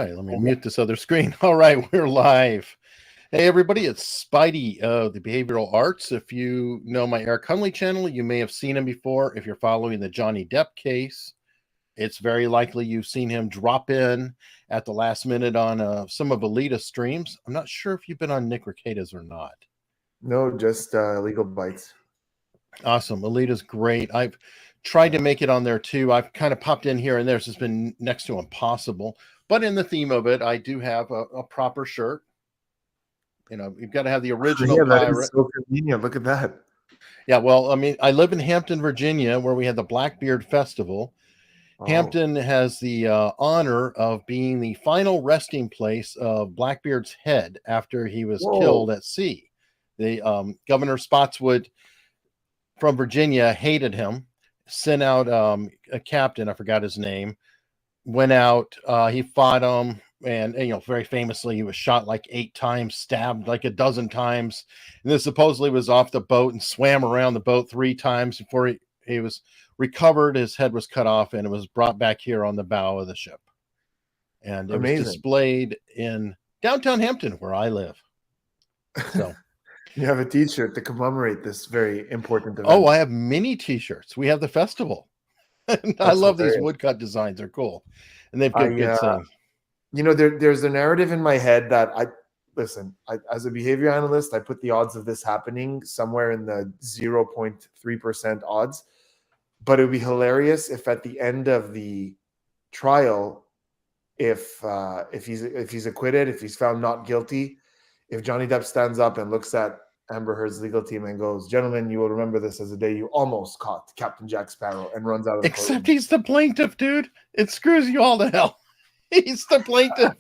right, let me mute this other screen. All right, we're live. Hey, everybody, it's Spidey of the Behavioral Arts. If you know my Eric Hunley channel, you may have seen him before. If you're following the Johnny Depp case, it's very likely you've seen him drop in at the last minute on some of Alita's streams. I'm not sure if you've been on Nick Rekieta's or not. No, just Legal Bites. Awesome. Alita's great. I've tried to make it on there too. I've kind of popped in here and there. So it's been next to impossible. But in the theme of it, I do have a proper shirt. You know, you've got to have the original pirate. That is so convenient. Look at that. Yeah, well, I mean, I live in Hampton, Virginia, where we had the Blackbeard Festival. Oh. Hampton has the honor of being the final resting place of Blackbeard's head after he was killed at sea. The Governor Spotswood from Virginia hated him, sent out a captain, I forgot his name, went out, he fought him, and you know, very famously, he was shot like 8 times, stabbed like a dozen times, and then supposedly was off the boat and swam around the boat 3 times before he was recovered. His head was cut off, and it was brought back here on the bow of the ship. And it was displayed in downtown Hampton, where I live. So you have a t-shirt to commemorate this very important event. Oh, I have many t-shirts. We have the festival. I love these woodcut designs. They're cool. And they've got good things. You know, there's a narrative in my head that as a behavior analyst, I put the odds of this happening somewhere in the 0.3% odds. But it would be hilarious if at the end of the trial, if he's acquitted, if he's found not guilty, if Johnny Depp stands up and looks at Amber Heard's legal team and goes, "Gentlemen, you will remember this as a day you almost caught Captain Jack Sparrow," and runs out of the Except he's the plaintiff, dude. It screws you all to hell. He's the plaintiff.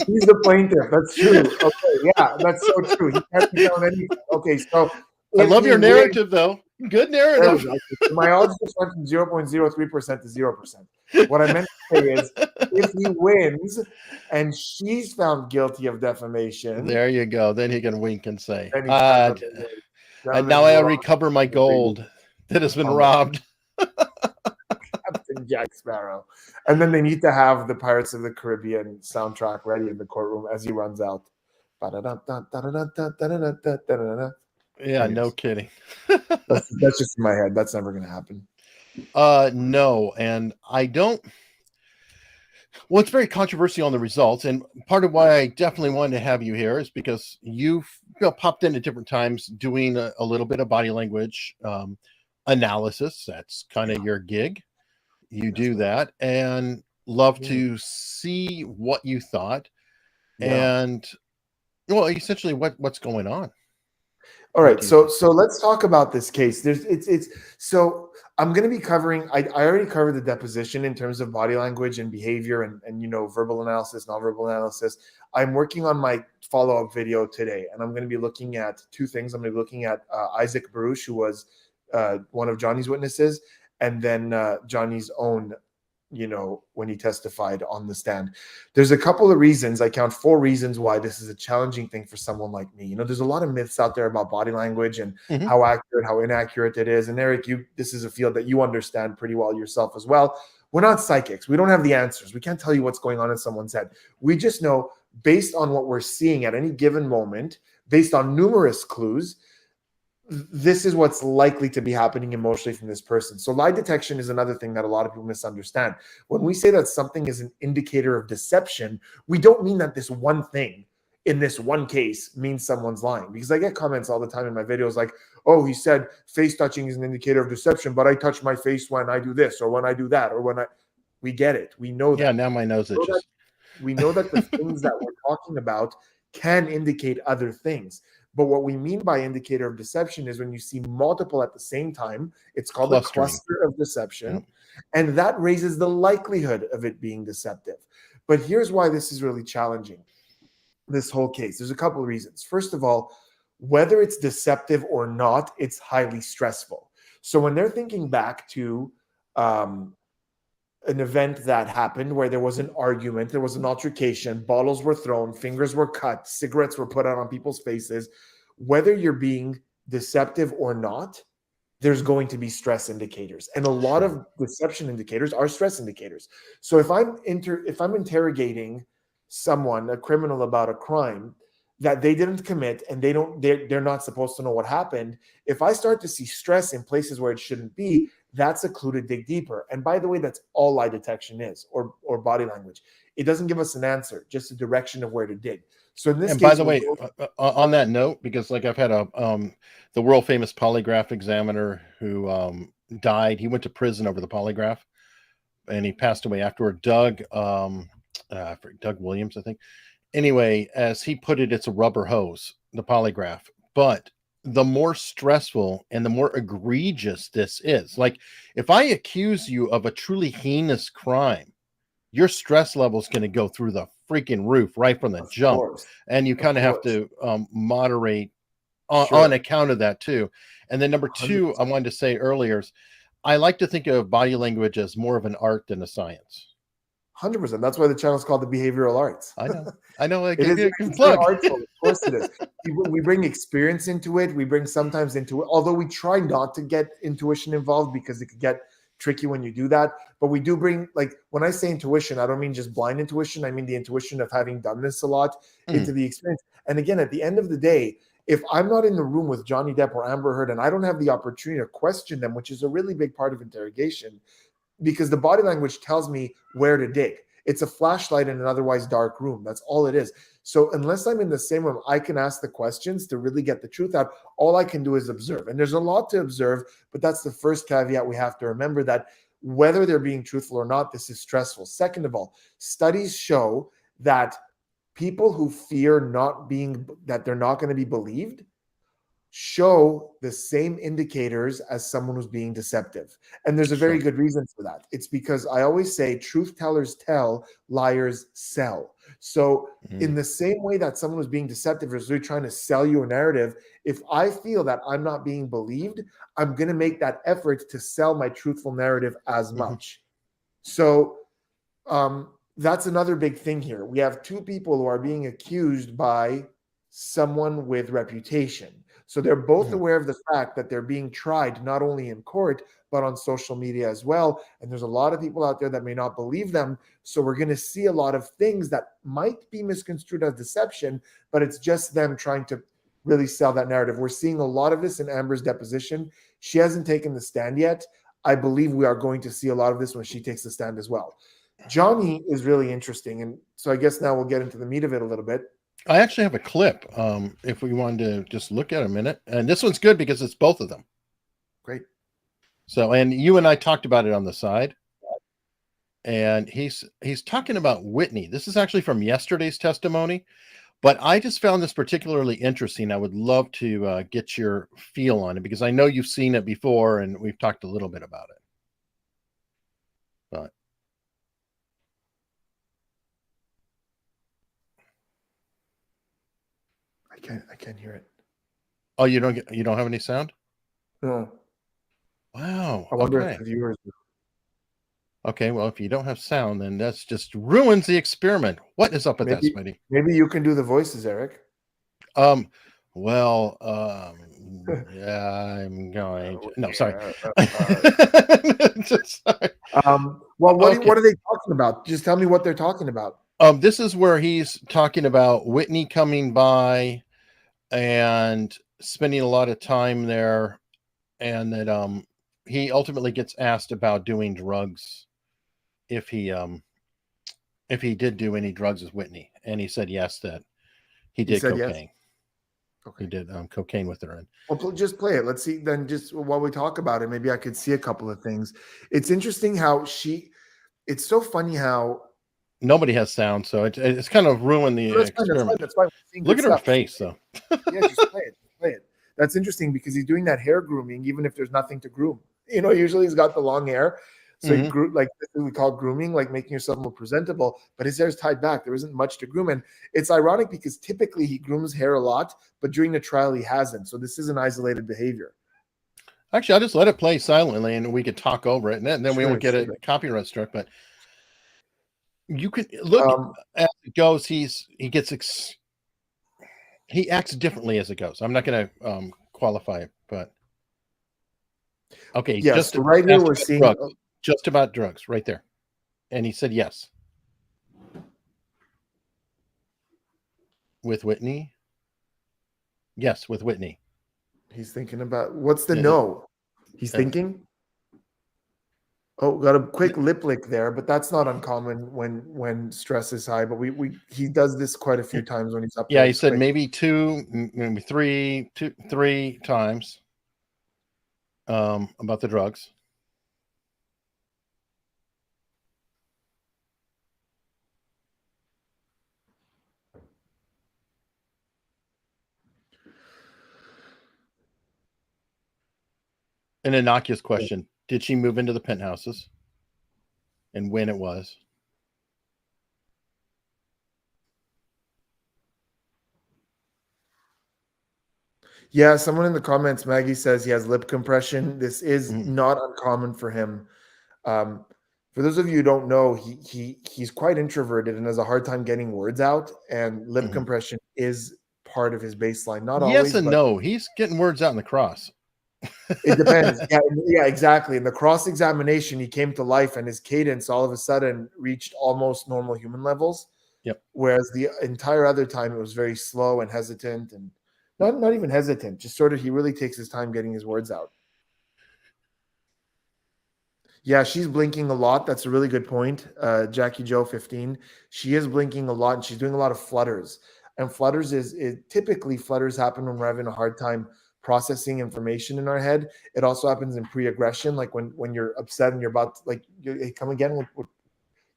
He's the plaintiff. That's true. Okay, yeah, that's so true. He can't be found anything. Okay, so I love your narrative, though. Good narrative. My odds just went from 0.03% to 0%. What I meant to say is, if he wins and she's found guilty of defamation, there you go. Then he can wink and say, and now I recover my gold that has been robbed. Captain Jack Sparrow. And then they need to have the Pirates of the Caribbean soundtrack ready in the courtroom as he runs out. Yeah, no kidding. That's just in my head. That's never going to happen. No, and I don't. Well, it's very controversial on the results, and part of why I definitely wanted to have you here is because you've popped in at different times doing a little bit of body language analysis. That's kind of your gig. You do that, and love to see what you thought, and well, essentially what's going on. All right, so let's talk about this case. So I'm going to be covering. I already covered the deposition in terms of body language and behavior and you know, verbal analysis, nonverbal analysis. I'm working on my follow-up video today, and I'm going to be looking at 2 things. I'm going to be looking at Isaac Baruch, who was one of Johnny's witnesses, and then Johnny's own, you know, when he testified on the stand. There's a couple of reasons. I count 4 reasons why this is a challenging thing for someone like me. You know, there's a lot of myths out there about body language and how accurate, how inaccurate it is. And Eric, this is a field that you understand pretty well yourself as well. We're not psychics. We don't have the answers. We can't tell you what's going on in someone's head. We just know, based on what we're seeing at any given moment, based on numerous clues, this is what's likely to be happening emotionally from this person. So lie detection is another thing that a lot of people misunderstand. When we say that something is an indicator of deception, we don't mean that this one thing in this one case means someone's lying. Because I get comments all the time in my videos like, oh, he said face touching is an indicator of deception, but I touch my face when I do this or when I do that or when I... We get it. We know that. Yeah, now my nose itches. We know that the things that we're talking about can indicate other things. But what we mean by indicator of deception is when you see multiple at the same time. It's called a cluster of deception. And that raises the likelihood of it being deceptive. But here's why this is really challenging, this whole case. There's a couple of reasons. First of all, whether it's deceptive or not, it's highly stressful. So when they're thinking back to an event that happened where there was an argument, there was an altercation, bottles were thrown, fingers were cut, cigarettes were put out on people's faces, whether you're being deceptive or not, there's going to be stress indicators, and a lot of deception indicators are stress indicators. So if I'm interrogating someone, a criminal, about a crime that they didn't commit and they're not supposed to know what happened, if I start to see stress in places where it shouldn't be, that's a clue to dig deeper. And by the way, that's all lie detection is, or body language. It doesn't give us an answer, just a direction of where to dig. So in this And case, by the way, on that note, because like I've had the world famous polygraph examiner who died. He went to prison over the polygraph, and he passed away afterward. Doug Williams, I think. Anyway, as he put it, it's a rubber hose, the polygraph. But the more stressful and the more egregious this is, like if I accuse you of a truly heinous crime, your stress level is going to go through the freaking roof right from the jump. And you kind of have to moderate on account of that too. And then number two, 100%. I wanted to say earlier, I like to think of body language as more of an art than a science. 100%. That's why the channel is called the Behavioral Arts. I know. It is artful. Of course it is. We bring experience into it. We bring sometimes into it, although we try not to get intuition involved because it could get tricky when you do that. But we do bring, like, when I say intuition, I don't mean just blind intuition. I mean the intuition of having done this a lot into the experience. And again, at the end of the day, if I'm not in the room with Johnny Depp or Amber Heard and I don't have the opportunity to question them, which is a really big part of interrogation, because the body language tells me where to dig. It's a flashlight in an otherwise dark room. That's all it is. So unless I'm in the same room, I can ask the questions to really get the truth out. All I can do is observe. And there's a lot to observe, but that's the first caveat we have to remember, that whether they're being truthful or not, this is stressful. Second of all, studies show that people who fear that they're not going to be believed show the same indicators as someone who's being deceptive. And there's a very good reason for that. It's because I always say truth tellers tell, liars sell. So in the same way that someone who's being deceptive is really trying to sell you a narrative, if I feel that I'm not being believed, I'm going to make that effort to sell my truthful narrative as much. So that's another big thing here. We have two people who are being accused by someone with reputation. So they're both aware of the fact that they're being tried not only in court, but on social media as well. And there's a lot of people out there that may not believe them. So we're going to see a lot of things that might be misconstrued as deception, but it's just them trying to really sell that narrative. We're seeing a lot of this in Amber's deposition. She hasn't taken the stand yet. I believe we are going to see a lot of this when she takes the stand as well. Johnny is really interesting. And so I guess now we'll get into the meat of it a little bit. I actually have a clip if we wanted to just look at a minute. And this one's good because it's both of them. Great. So, and you and I talked about it on the side. And he's talking about Whitney. This is actually from yesterday's testimony. But I just found this particularly interesting. I would love to get your feel on it because I know you've seen it before and we've talked a little bit about it. But I can't hear it. Oh, you don't have any sound? No. Wow. I wonder if the viewers do. Okay, well, if you don't have sound, then that's just ruins the experiment. What is up with that, Smitty? Maybe you can do the voices, Eric. Yeah, I'm going to. No, sorry. Sorry. What are they talking about? Just tell me what they're talking about. This is where he's talking about Whitney coming by and spending a lot of time there, and that he ultimately gets asked about doing drugs if he did do any drugs with Whitney, and he said yes, that he did cocaine. Yes. Okay. He did cocaine with her. Well, just play it. Let's see. Then just while we talk about it, maybe I could see a couple of things. It's interesting how it's so funny how nobody has sound, so it's kind of ruined the experiment. That's fine. Look at her face, though. Yeah, just play it. Play it. That's interesting because he's doing that hair grooming, even if there's nothing to groom. Usually he's got the long hair. So he like we call grooming, like making yourself more presentable, but his hair is tied back. There isn't much to groom. And it's ironic because typically he grooms hair a lot, but during the trial he hasn't. So this is an isolated behavior. Actually, I'll just let it play silently and we could talk over it. And then we won't get a copyright struck. But you can look as it goes. He acts differently as it goes. I'm not going to qualify it, but Okay, Yeah, just so right here asked we're about seeing drugs. Just about drugs, right there, and he said yes. With Whitney, yes, with Whitney. he's thinking about what's the Yeah, no? He's thinking. Oh, got a quick yeah, lip lick there, but that's not uncommon when stress is high. But we he does this quite a few times when he's up there. he It's said quick. maybe maybe three times about the drugs. An innocuous question: did she move into the penthouses, and when it was? Yeah, someone in the comments, Maggie says he has lip compression. This is Mhm, not uncommon for him. Um, for those of you who don't know, he's quite introverted and has a hard time getting words out. And lip mhm. compression is part of his baseline. Not Yes always, and but no. He's getting words out in the cross. it depends. Yeah, exactly. In the cross examination, he came to life, and his cadence all of a sudden reached almost normal human levels. Yep. Whereas the entire other time, it was very slow and hesitant, and not even hesitant. Just sort of, he really takes his time getting his words out. Yeah, she's blinking a lot. That's a really good point. Jackie Joe 15. She is blinking a lot, and she's doing a lot of flutters. And flutters typically flutters happen when we're having a hard time processing information in our head. It also happens in pre-aggression, like when you're upset and you're about to, like, hey, come again with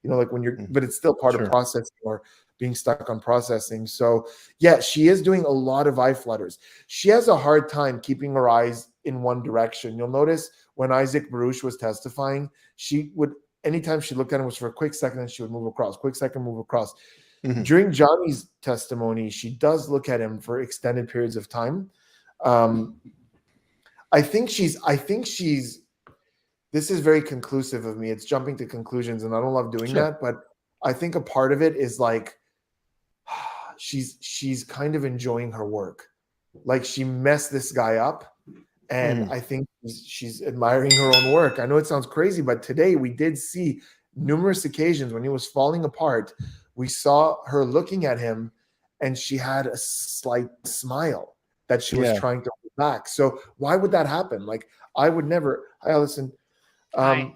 like when you're, Mm, but it's still part of sure. processing or being stuck on processing. So yeah, she is doing a lot of eye flutters. She has a hard time keeping her eyes in one direction. You'll notice when Isaac Baruch was testifying, she would, anytime she looked at him was for a quick second and she would move across, quick second, move across. Mhm, During Johnny's testimony, she does look at him for extended periods of time. Um, I think she's this is very conclusive of me. It's jumping to conclusions, and I don't love doing sure. that. But I think a part of it is like she's kind of enjoying her work. Like she messed this guy up, and Mhm, I think she's admiring her own work. I know it sounds crazy, but today we did see numerous occasions when he was falling apart. We saw her looking at him, and she had a slight smile that she was yeah. trying to hold back. So why would that happen? Like I would never. Hi, Allison. Hi.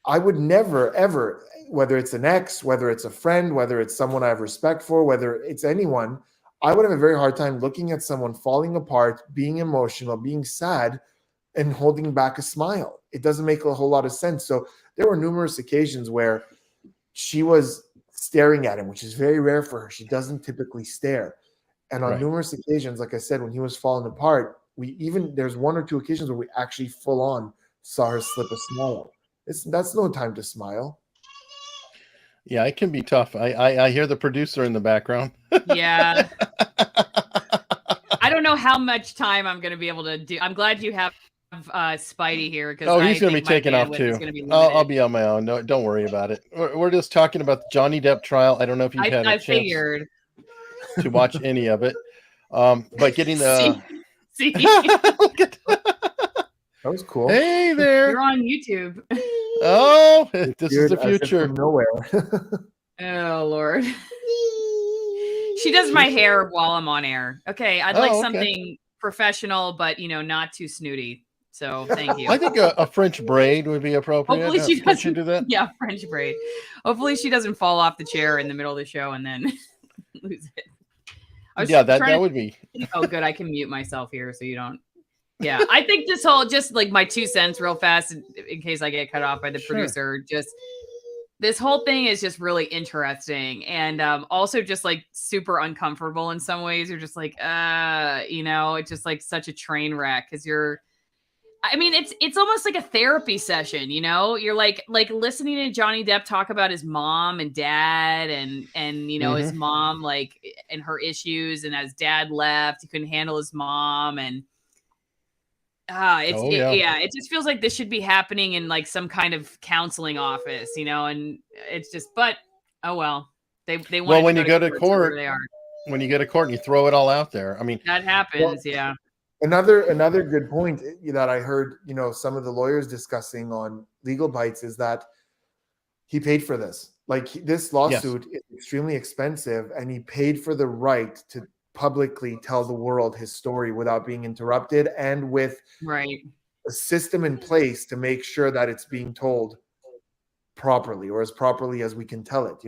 I would never, ever, whether it's an ex, whether it's a friend, whether it's someone I have respect for, whether it's anyone, I would have a very hard time looking at someone falling apart, being emotional, being sad, and holding back a smile. It doesn't make a whole lot of sense. So there were numerous occasions where she was staring at him, which is very rare for her. She doesn't typically stare. And on Right. numerous occasions, like I said, when he was falling apart, there's one or two occasions where we actually full on saw her slip a smile. That's no time to smile. Yeah, it can be tough. I hear the producer in the background. Yeah. I don't know how much time I'm going to be able to do. I'm glad you have Spidey here because Oh, he's I going to be think my taking off bandwidth is too. going to be I'll limited. be on my own. No, don't worry about it. We're just talking about the Johnny Depp trial. I don't know if you've had a I chance figured. to watch any of it. But getting the See, look at That was cool. hey there. you're on YouTube. Oh, this is Weird, the as if future. from nowhere. Oh Lord. She does my hair while I'm on air. Okay, I'd like Oh, okay. something professional, but not too snooty. So thank you. I think a French braid would be appropriate. Hopefully she Could you doesn't. do that? Yeah, French braid. Hopefully she doesn't fall off the chair in the middle of the show and then lose it. I was Yeah, that trying to would be. Oh, good. I can mute myself here so you don't. Yeah, I think this whole just like my 2 cents real fast in case I get cut off by the Sure. producer. Just this whole thing is just really interesting and also just like super uncomfortable in some ways. You're just like, it's just like such a train wreck because I mean, it's almost like a therapy session, You're like listening to Johnny Depp talk about his mom and dad and his mom like and her issues, and as dad left, he couldn't handle his mom, and it just feels like this should be happening in like some kind of counseling office, and it's just, but oh well, they Well, when you go to court, so court, there they are. when you go to court and you throw it all out there, I mean, That happens, yeah. Another good point that I heard, some of the lawyers discussing on Legal Bites is that he paid for this. Like this lawsuit is extremely expensive, and he paid for the right to publicly tell the world his story without being interrupted, and with a system in place to make sure that it's being told properly, or as properly as we can tell it,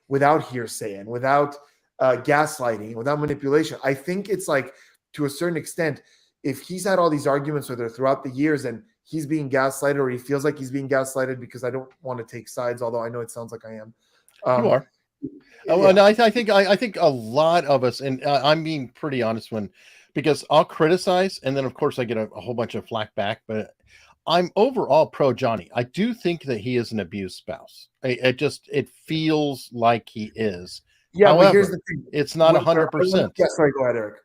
without hearsay and without gaslighting, without manipulation. I think it's like, to a certain extent, if he's had all these arguments with her throughout the years and he's being gaslighted, or he feels like he's being gaslighted, because I don't want to take sides, although I know it sounds like I am. You are. Yeah. No, I think a lot of us, and I'm being pretty honest because I'll criticize, and then of course I get a whole bunch of flack back, but I'm overall pro Johnny. I do think that he is an abused spouse. It feels like he is. Yeah, however, but here's the thing. It's not 100%. Yeah, sorry, go ahead, Eric.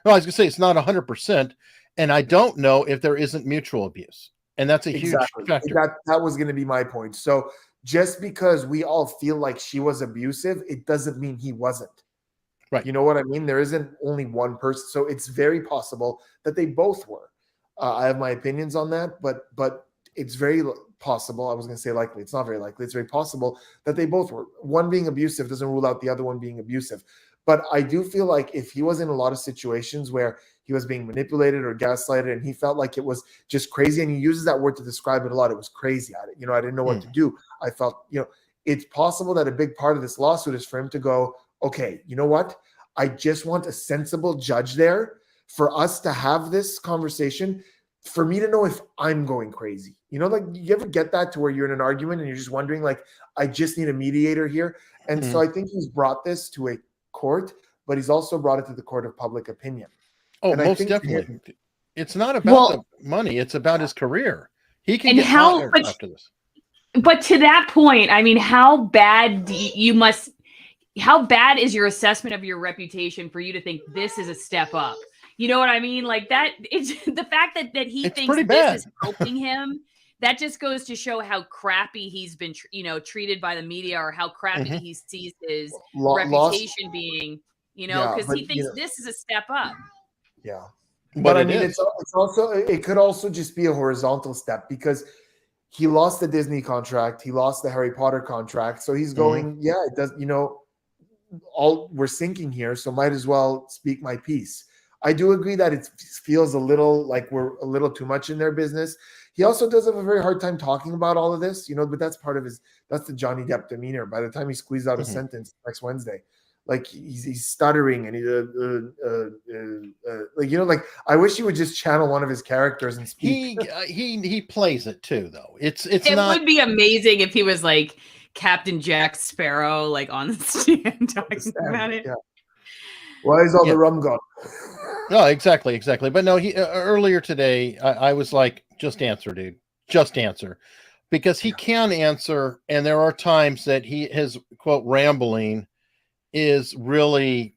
No, I was gonna say it's not 100%, and I don't know if there isn't mutual abuse, and that's a huge factor. That was going to be my point. So just because we all feel like she was abusive, it doesn't mean he wasn't. Right. You know what I mean? There isn't only one person, so it's very possible that they both were. I have my opinions on that, but it's very possible. I was going to say likely. It's not very likely. It's very possible that they both were. One being abusive doesn't rule out the other one being abusive. But I do feel like if he was in a lot of situations where he was being manipulated or gaslighted, and he felt like it was just crazy, and he uses that word to describe it a lot. It was crazy. I didn't know what to do. I felt, it's possible that a big part of this lawsuit is for him to go, okay, you know what? I just want a sensible judge there for us to have this conversation, for me to know if I'm going crazy. Like, you ever get that to where you're in an argument and you're just wondering, like, I just need a mediator here. And so I think he's brought this to a court, but he's also brought it to the court of public opinion. Oh, and most definitely. It's not about the money. It's about his career. He can get fired after this. But to that point, I mean, how bad is your assessment of your reputation for you to think this is a step up? You know what I mean? Like that, it's the fact that he thinks this is helping him. That just goes to show how crappy he's been, treated by the media, or how crappy he sees his reputation being, because he thinks this is a step up. Yeah. But I mean, it could also just be a horizontal step, because he lost the Disney contract. He lost the Harry Potter contract. So he's going, it does, we're sinking here. So might as well speak my piece. I do agree that it feels a little like we're a little too much in their business. He also does have a very hard time talking about all of this, but that's part of that's the Johnny Depp demeanor. By the time he squeezed out a sentence next Wednesday, like he's stuttering, and I wish he would just channel one of his characters and speak. He plays it too, though. It would be amazing if he was like Captain Jack Sparrow, like on the stand talking about it. Yeah. Why is all the rum gone? No, exactly. But no, he earlier today, I was like, just answer, dude. Just answer. Because he can answer, and there are times that his quote rambling is really,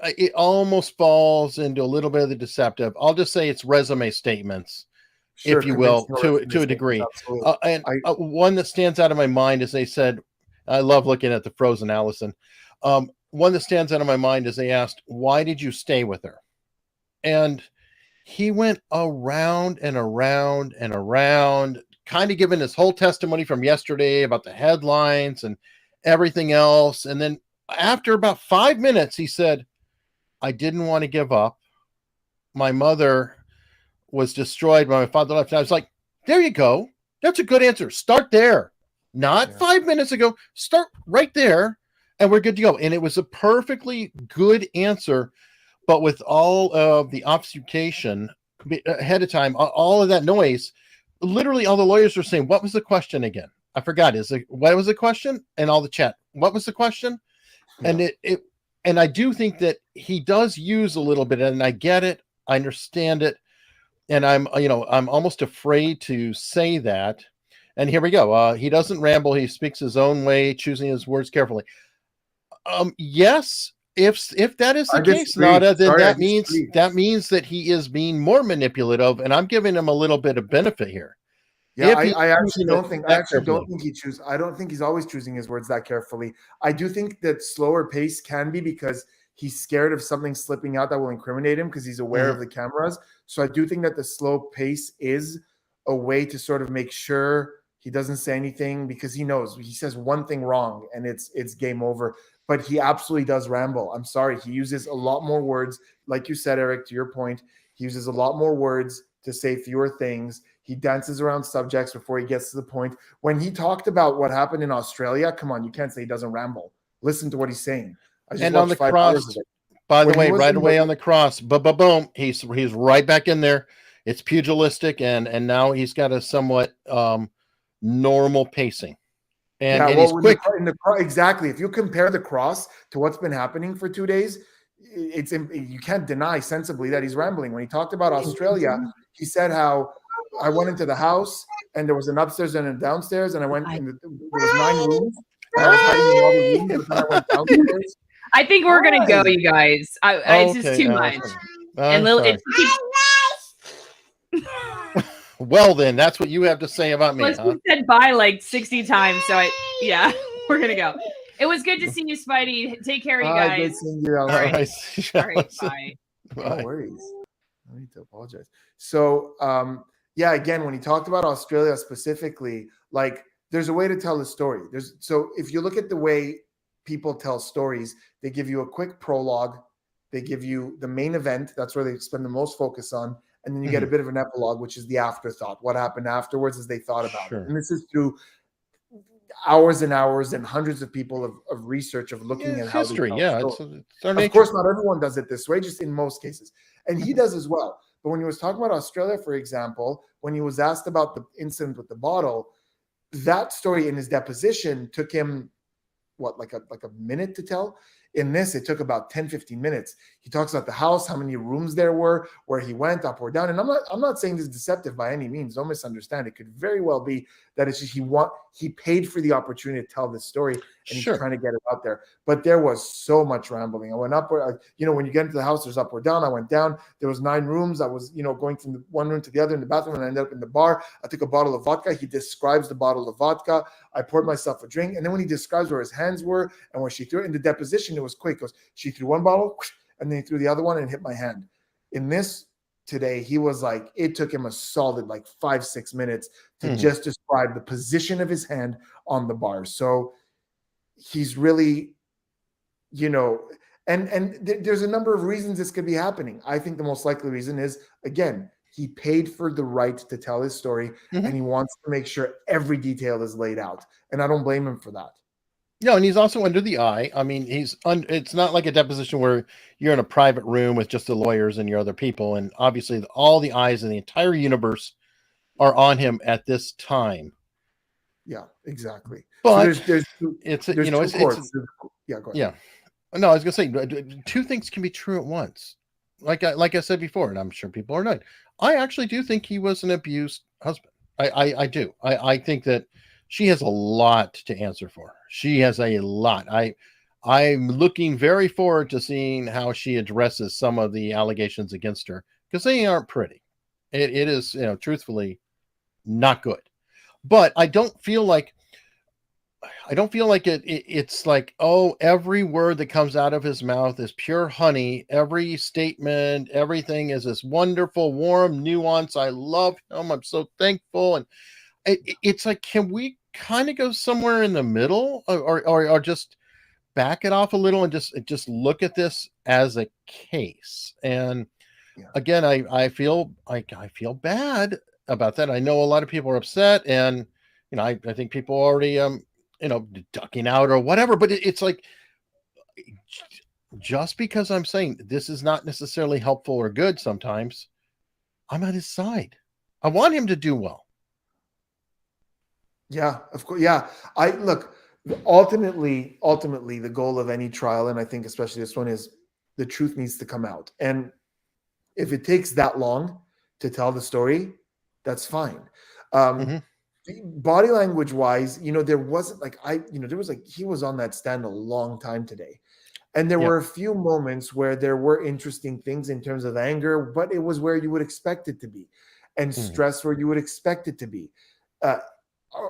it almost falls into a little bit of the deceptive. I'll just say it's resume statements, if you will, to a degree. One that stands out of my mind is they said, I love looking at the frozen Allison. One that stands out of my mind is they asked, why did you stay with her? And he went around and around and around, kind of giving his whole testimony from yesterday about the headlines and everything else. And then after about 5 minutes, he said, I didn't want to give up. My mother was destroyed when my father left. And I was like, there you go. That's a good answer. Start there. Not 5 minutes ago. Start right there. And we're good to go. And it was a perfectly good answer, but with all of the obfuscation ahead of time, all of that noise, literally all the lawyers were saying, what was the question again? I forgot. What was the question? And all the chat. What was the question? Yeah. And I do think that he does use a little bit, and I get it. I understand it. And I'm almost afraid to say that. And here we go. He doesn't ramble. He speaks his own way, choosing his words carefully. Yes, if that is the case, Nada, then that means that he is being more manipulative, and I'm giving him a little bit of benefit here. Yeah, I actually don't think he's always choosing his words that carefully. I do think that slower pace can be because he's scared of something slipping out that will incriminate him because he's aware of the cameras. So I do think that the slow pace is a way to sort of make sure he doesn't say anything, because he knows he says one thing wrong and it's game over. But he absolutely does ramble. I'm sorry. He uses a lot more words. Like you said, Eric, to your point, he uses a lot more words to say fewer things. He dances around subjects before he gets to the point. When he talked about what happened in Australia, come on, you can't say he doesn't ramble. Listen to what he's saying. And on the cross, by the way, right away on the cross, boom, he's right back in there. It's pugilistic, and now he's got a somewhat normal pacing. And he's quick. Exactly. If you compare the cross to what's been happening for 2 days, you can't deny sensibly that he's rambling. When he talked about Australia, he said how I went into the house and there was an upstairs and a downstairs, and I went there was 9 rooms. And I was hiding in all the rooms, but then I went downstairs. I think we're gonna go, you guys. It's just too much. And Lily, well, then that's what you have to say about me. You said bye like 60 times, so we're gonna go. It was good to see you, Spidey. Take care, you guys. Good seeing you. All right, bye. No worries. I need to apologize. So, again, when he talked about Australia specifically, like, there's a way to tell the story. So if you look at the way people tell stories, they give you a quick prologue, they give you the main event, that's where they spend the most focus on, and then you get a bit of an epilogue, which is the afterthought, what happened afterwards as they thought about it. And this is through hours and hours and hundreds of people of research of looking at history. Of course, not everyone does it this way, just in most cases. And he does as well. But when he was talking about Australia, for example, when he was asked about the incident with the bottle, that story in his deposition took him, like a minute to tell? In this, it took about 10, 15 minutes. He talks about the house, how many rooms there were, where he went, up or down. And I'm not saying this is deceptive by any means. Don't misunderstand. It could very well be that it's just he paid for the opportunity to tell this story, and he's trying to get it out there. But there was so much rambling. I went up, when you get into the house, there's up or down. I went down. There was 9 rooms. I was, going from the one room to the other in the bathroom, and I ended up in the bar. I took a bottle of vodka. He describes the bottle of vodka. I poured myself a drink. And then when he describes where his hands were and where she threw it in the deposition, it was quick. It goes, she threw one bottle, and then he threw the other one and hit my hand. In this today, he was like, it took him a solid 5-6 minutes to just describe the position of his hand on the bar. So he's really, and there's a number of reasons this could be happening. I think the most likely reason is, again, he paid for the right to tell his story, and he wants to make sure every detail is laid out. And I don't blame him for that. Yeah, and he's also under the eye. I mean, it's not like a deposition where you're in a private room with just the lawyers and your other people. And obviously all the eyes in the entire universe are on him at this time. Yeah, exactly. But so there's go ahead. Yeah. No, I was going to say 2 things can be true at once. Like I said before, and I'm sure people are not. I actually do think he was an abused husband. I do. I think that she has a lot to answer for. She has a lot. I'm looking very forward to seeing how she addresses some of the allegations against her, because they aren't pretty. It is, truthfully, not good. But I don't feel like it's like, oh, every word that comes out of his mouth is pure honey. Every statement, everything is this wonderful, warm nuance. I love him. I'm so thankful. And it's like, can we kind of go somewhere in the middle, or just back it off a little and just look at this as a case? And again, I feel bad about that. I know a lot of people are upset, and I think people already ducking out or whatever, but it's like, just because I'm saying this is not necessarily helpful or good, sometimes I'm at his side. I want him to do well. Yeah, of course. Yeah. Ultimately, the goal of any trial, and I think especially this one, is the truth needs to come out. And if it takes that long to tell the story, that's fine. Body language wise, there wasn't he was on that stand a long time today. And there were a few moments where there were interesting things in terms of anger, but it was where you would expect it to be, and stress where you would expect it to be.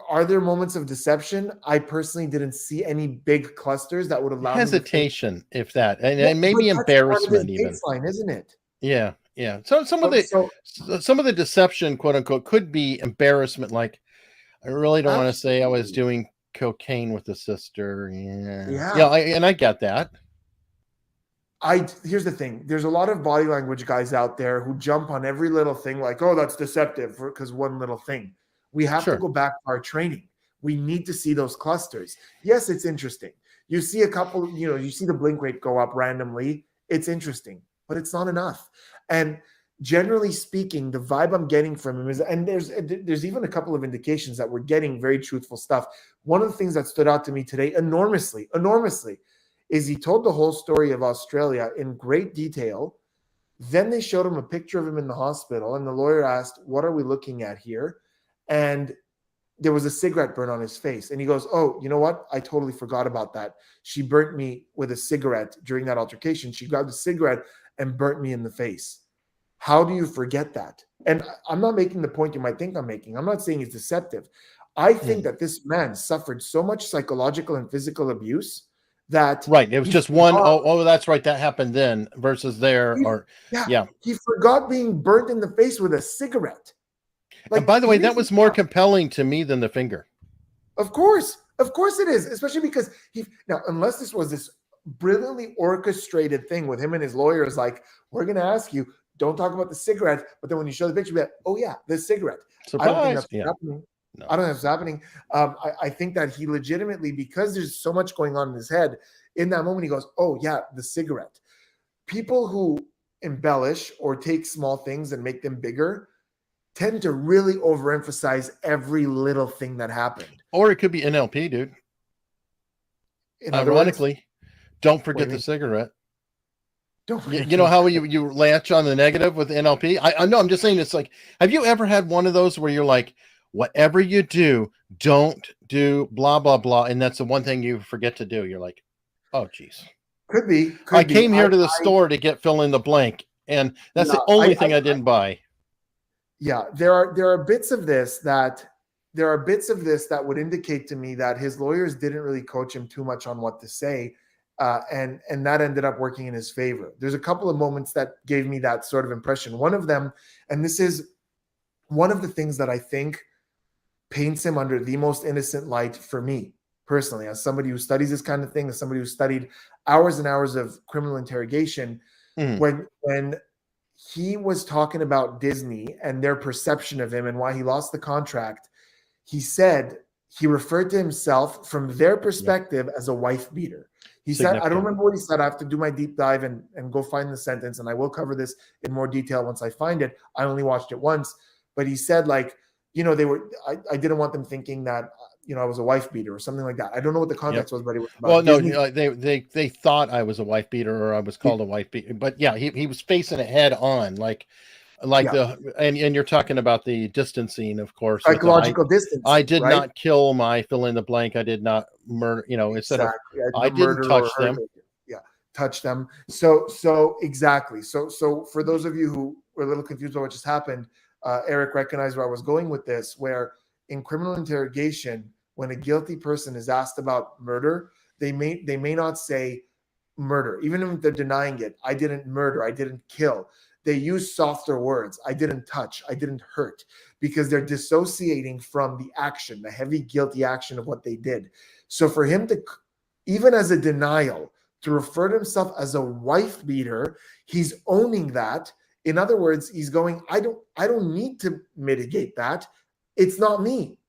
Are there moments of deception? I personally didn't see any big clusters that would allow me to think. Hesitation, if that, and Well, maybe but that's part of his embarrassment even. baseline, isn't it? Yeah, yeah. So So some of the deception, quote unquote, could be embarrassment. Like, I really don't want to say I was absolutely. doing cocaine with the sister. Yeah, Yeah. yeah. And I get that. Here's the thing. There's a lot of body language guys out there who jump on every little thing like, oh, that's deceptive because one little thing. We have to Sure. go back to our training. We need to see those clusters. Yes, it's interesting. You see a couple, you see the blink rate go up randomly. It's interesting, but it's not enough. And generally speaking, the vibe I'm getting from him is, and there's even a couple of indications that we're getting very truthful stuff. One of the things that stood out to me today enormously, is he told the whole story of Australia in great detail. Then they showed him a picture of him in the hospital, and the lawyer asked, what are we looking at here? And there was a cigarette burn on his face. And he goes, oh, you know what? I totally forgot about that. She burnt me with a cigarette during that altercation. She grabbed a cigarette and burnt me in the face. How do you forget that? And I'm not making the point you might think I'm making. I'm not saying it's deceptive. I think that this man suffered so much psychological and physical abuse that Right. It was just one. Oh, that's right. That happened then versus there. He forgot being burnt in the face with a cigarette. And by the way, that was more compelling to me than the finger. Of course it is, especially because now, unless this was this brilliantly orchestrated thing with him and his lawyers, like, we're going to ask you, don't talk about the cigarette, but then when you show the picture, be like, oh yeah, the cigarette. Surprise. I don't think that's happening. No. I don't know if it's happening. I think that he legitimately, because there's so much going on in his head, in that moment he goes, oh yeah, the cigarette. People who embellish or take small things and make them bigger tend to really overemphasize every little thing that happened. Or it could be NLP, dude. Ironically, don't forget the cigarette. You know how you latch on the negative with NLP? I know, I'm just saying, it's like, have you ever had one of those where you're like, whatever you do, don't do blah, blah, blah. And that's the one thing you forget to do. You're like, oh, geez. Could be. I came here to the store to get fill in the blank. And that's the only thing I didn't buy. Yeah, there are bits of this that would indicate to me that his lawyers didn't really coach him too much on what to say. And that ended up working in his favor. There's a couple of moments that gave me that sort of impression. One of them, and this is one of the things that I think paints him under the most innocent light for me personally, as somebody who studies this kind of thing, as somebody who studied hours and hours of criminal interrogation, when he was talking about Disney and their perception of him and why he lost the contract, he said he referred to himself from their perspective as a wife beater. He said, I don't remember what he said. I have to do my deep dive and go find the sentence, and I will cover this in more detail once I find it. I only watched it once, but he said, like, I didn't want them thinking that, I was a wife beater or something like that. I don't know what the context was, but it was about Disney. No, they thought I was a wife beater, or I was called a wife beater. But yeah, he was facing it head on, and you're talking about the distancing, of course. Psychological distance. I did not kill my fill in the blank. I did not murder, instead of I didn't touch them. Yeah, touch them. So exactly. So for those of you who were a little confused about what just happened, Eric recognized where I was going with this, where in criminal interrogation, when a guilty person is asked about murder, they may not say murder, even if they're denying it. I didn't murder. I didn't kill. They use softer words. I didn't touch. I didn't hurt, because they're dissociating from the action, the heavy guilty action of what they did. So for him to, even as a denial, to refer to himself as a wife beater, he's owning that. In other words, he's going, I don't need to mitigate that. It's not me.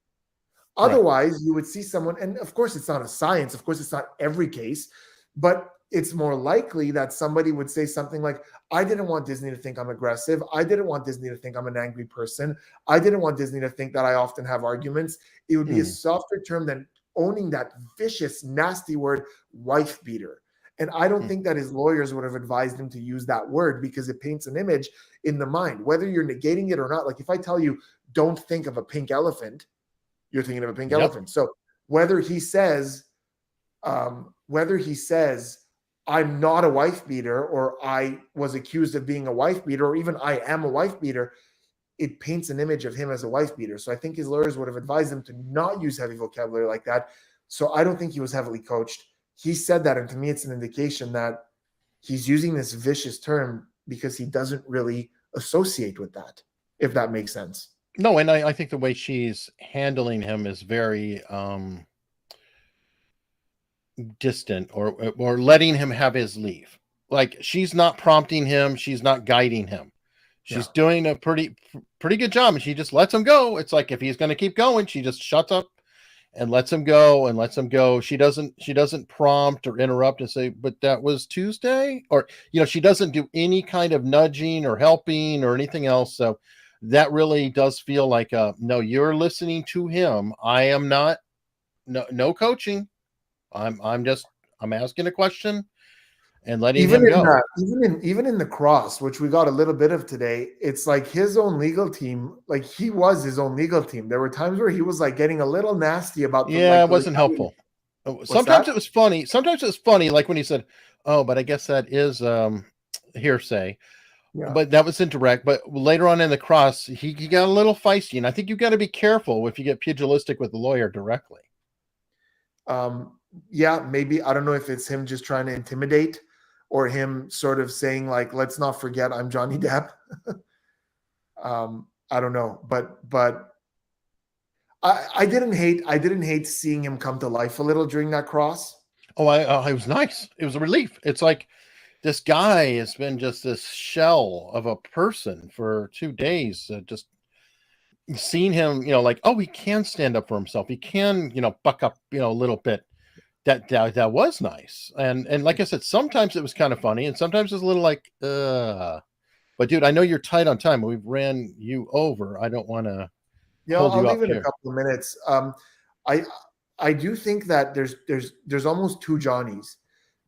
Otherwise, you would see someone, and of course, it's not a science. Of course, it's not every case, but it's more likely that somebody would say something like, I didn't want Disney to think I'm aggressive. I didn't want Disney to think I'm an angry person. I didn't want Disney to think that I often have arguments. It would be a softer term than owning that vicious, nasty word, wife beater. And I don't think that his lawyers would have advised him to use that word, because it paints an image in the mind, whether you're negating it or not. Like if I tell you, don't think of a pink elephant, you're thinking of a pink elephant. So whether he says, I'm not a wife beater, or I was accused of being a wife beater, or even I am a wife beater, it paints an image of him as a wife beater. So I think his lawyers would have advised him to not use heavy vocabulary like that. So I don't think he was heavily coached. He said that, and to me, it's an indication that he's using this vicious term because he doesn't really associate with that, if that makes sense. No, and I think the way she's handling him is very distant, or letting him have his leave. Like, she's not prompting him, she's not guiding him. She's doing a pretty good job, and she just lets him go. It's like, if he's going to keep going, she just shuts up and lets him go and lets him go. She doesn't prompt or interrupt and say, but that was Tuesday, or, she doesn't do any kind of nudging or helping or anything else. So that really does feel like, no, you're listening to him. I am not, no coaching. I'm asking a question and letting him go. Even in the cross, which we got a little bit of today, it's like his own legal team. Like, he was his own legal team. There were times where he was like getting a little nasty about. It wasn't helpful. Sometimes it was funny. Like when he said, "Oh, but I guess that is hearsay." Yeah. But that was indirect. But later on in the cross, he got a little feisty, and I think you've got to be careful if you get pugilistic with the lawyer directly. Yeah, maybe. I don't know if it's him just trying to intimidate, or him sort of saying like, let's not forget I'm Johnny Depp. I don't know, but I didn't hate seeing him come to life a little during that cross. Oh, it was nice. It was a relief. It's like, this guy has been just this shell of a person for 2 days. Just seeing him, like, oh, he can stand up for himself. He can, buck up, a little bit. That was nice. And like I said, sometimes it was kind of funny, and sometimes it was a little like, but dude, I know you're tight on time. We've ran you over. I don't want to. Yeah, I'll leave it a couple of minutes. I do think that there's almost two Johnnies.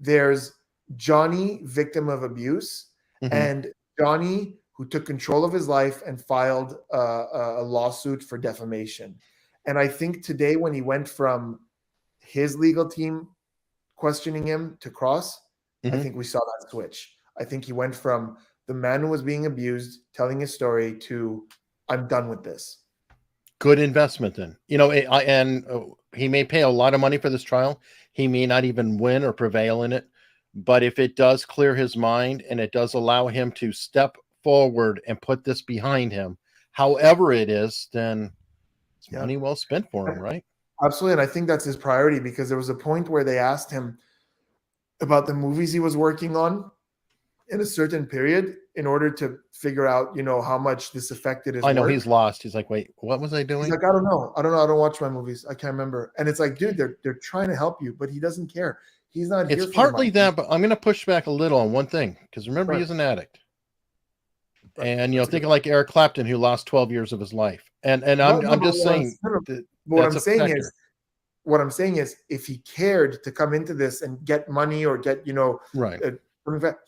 There's Johnny, victim of abuse, and Johnny, who took control of his life and filed a lawsuit for defamation. And I think today, when he went from his legal team questioning him to cross, I think we saw that switch. I think he went from the man who was being abused, telling his story, to I'm done with this. Good investment then. He may pay a lot of money for this trial. He may not even win or prevail in it. But if it does clear his mind, and it does allow him to step forward and put this behind him, however it is, then it's money well spent for him, right? Absolutely. And I think that's his priority, because there was a point where they asked him about the movies he was working on in a certain period in order to figure out, how much this affected his work. He's lost. He's like, wait, what was I doing? He's like, I don't know. I don't watch my movies. I can't remember. And it's like, dude, they're trying to help you, but he doesn't care. He's not. It's partly that, but I'm going to push back a little on one thing, because remember, he's an addict. Right. And thinking like Eric Clapton, who lost 12 years of his life. And I'm just saying. What I'm saying is, if he cared to come into this and get money or get, right,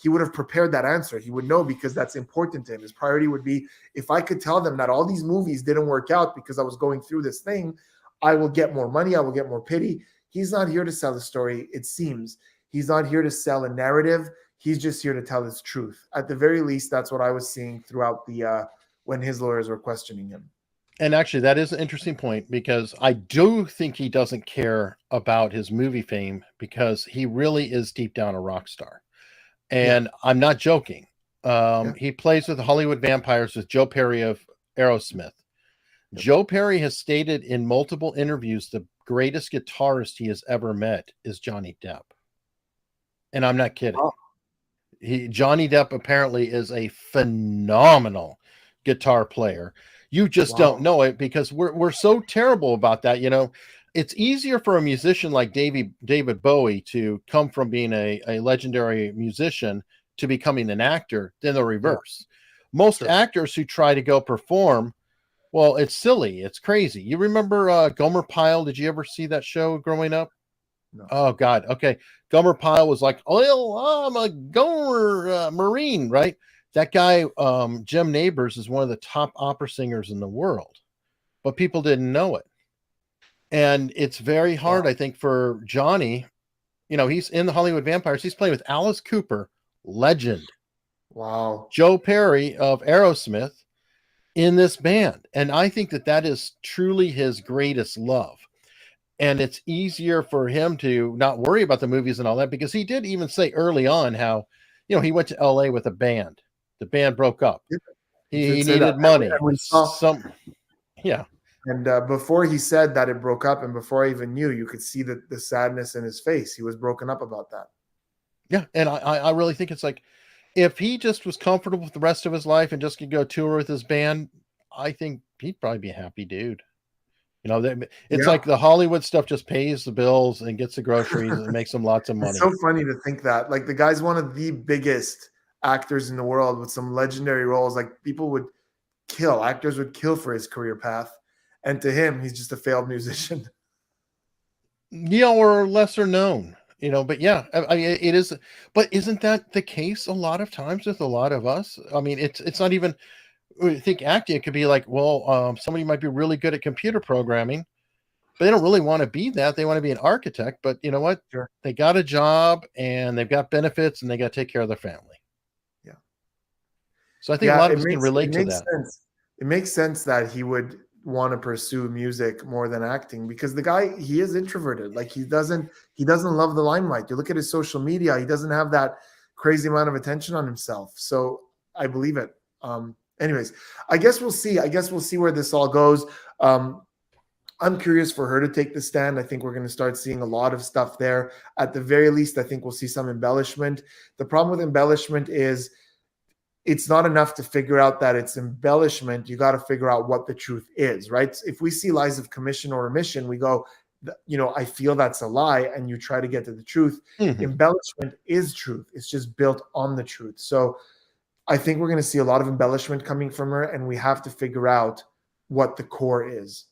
he would have prepared that answer. He would know, because that's important to him. His priority would be, if I could tell them that all these movies didn't work out because I was going through this thing, I will get more money. I will get more pity. He's not here to sell a story. It seems he's not here to sell a narrative. He's just here to tell his truth. At the very least, that's what I was seeing throughout when his lawyers were questioning him. And actually, that is an interesting point, because I do think he doesn't care about his movie fame, because he really is deep down a rock star. And I'm not joking. He plays with the Hollywood Vampires with Joe Perry of Aerosmith. Joe Perry has stated in multiple interviews the greatest guitarist he has ever met is Johnny Depp. And I'm not kidding. Oh. Johnny Depp apparently is a phenomenal guitar player. You just don't know it, because we're so terrible about that. It's easier for a musician like David Bowie to come from being a legendary musician to becoming an actor than the reverse. Most actors who try to go perform, well, it's silly. It's crazy. You remember Gomer Pyle? Did you ever see that show growing up? No. Oh, God. Okay. Gomer Pyle was like, oh, I'm a Gomer Marine, right? That guy, Jim Nabors, is one of the top opera singers in the world, but people didn't know it. And it's very hard, I think, for Johnny. He's in the Hollywood Vampires. He's playing with Alice Cooper, legend. Wow. Joe Perry of Aerosmith. in this band. And I think that that is truly his greatest love. And it's easier for him to not worry about the movies and all that, because he did even say early on how, he went to LA with a band. The band broke up. He He did say that. needed money. And we saw, Yeah. and before he said that it broke up, and before I even knew, you could see the sadness in his face. He was broken up about that. Yeah. And I really think it's like, if he just was comfortable with the rest of his life and just could go tour with his band, I think he'd probably be a happy dude. It's like the Hollywood stuff just pays the bills and gets the groceries and makes him lots of money. It's so funny to think that. Like, the guy's one of the biggest actors in the world with some legendary roles. Like, actors would kill for his career path. And to him, he's just a failed musician. Yeah, or lesser known, but yeah, it is. But isn't that the case a lot of times with a lot of us? I mean, it's not even, I think acting, it could be like, well, somebody might be really good at computer programming, but they don't really want to be that. They want to be an architect, but you know what? Sure. They got a job and they've got benefits and they got to take care of their family. Yeah. So I think a lot of us can relate to that. Sense. It makes sense that he would want to pursue music more than acting, because the guy, he is introverted. Like, he doesn't love the limelight. You look at his social media, he doesn't have that crazy amount of attention on himself. So I believe it. Anyways, I guess we'll see where this all goes. I'm curious for her to take the stand. I think we're going to start seeing a lot of stuff there. At the very least, I think we'll see some embellishment. The problem with embellishment is it's not enough to figure out that it's embellishment. You got to figure out what the truth is, right? If we see lies of commission or omission, we go, I feel that's a lie, and you try to get to the truth. Mm-hmm. Embellishment is truth. It's just built on the truth. So I think we're going to see a lot of embellishment coming from her, and we have to figure out what the core is.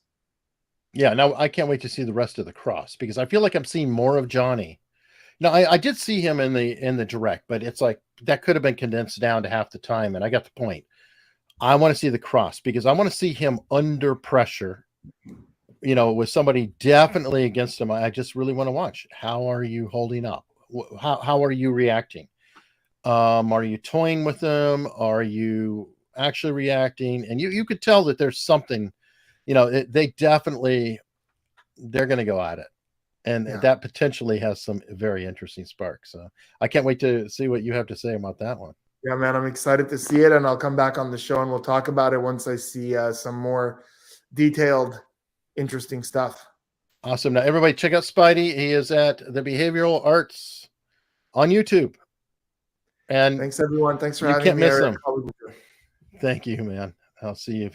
Yeah, now I can't wait to see the rest of the cross, because I feel like I'm seeing more of Johnny. Now, I did see him in the direct, but it's like that could have been condensed down to half the time, and I got the point. I want to see the cross, because I want to see him under pressure, with somebody definitely against him. I just really want to watch. How are you holding up? How are you reacting? Are you toying with them? Are you actually reacting? And you could tell that there's something, they definitely, they're going to go at it. And that potentially has some very interesting sparks. So I can't wait to see what you have to say about that one. Yeah, man, I'm excited to see it. And I'll come back on the show and we'll talk about it once I see some more detailed, interesting stuff. Awesome. Now, everybody check out Spidey. He is at the Behavioral Arts on YouTube. And thanks, everyone. Thanks for having me. You can't miss him. Thank you, man. I'll see you.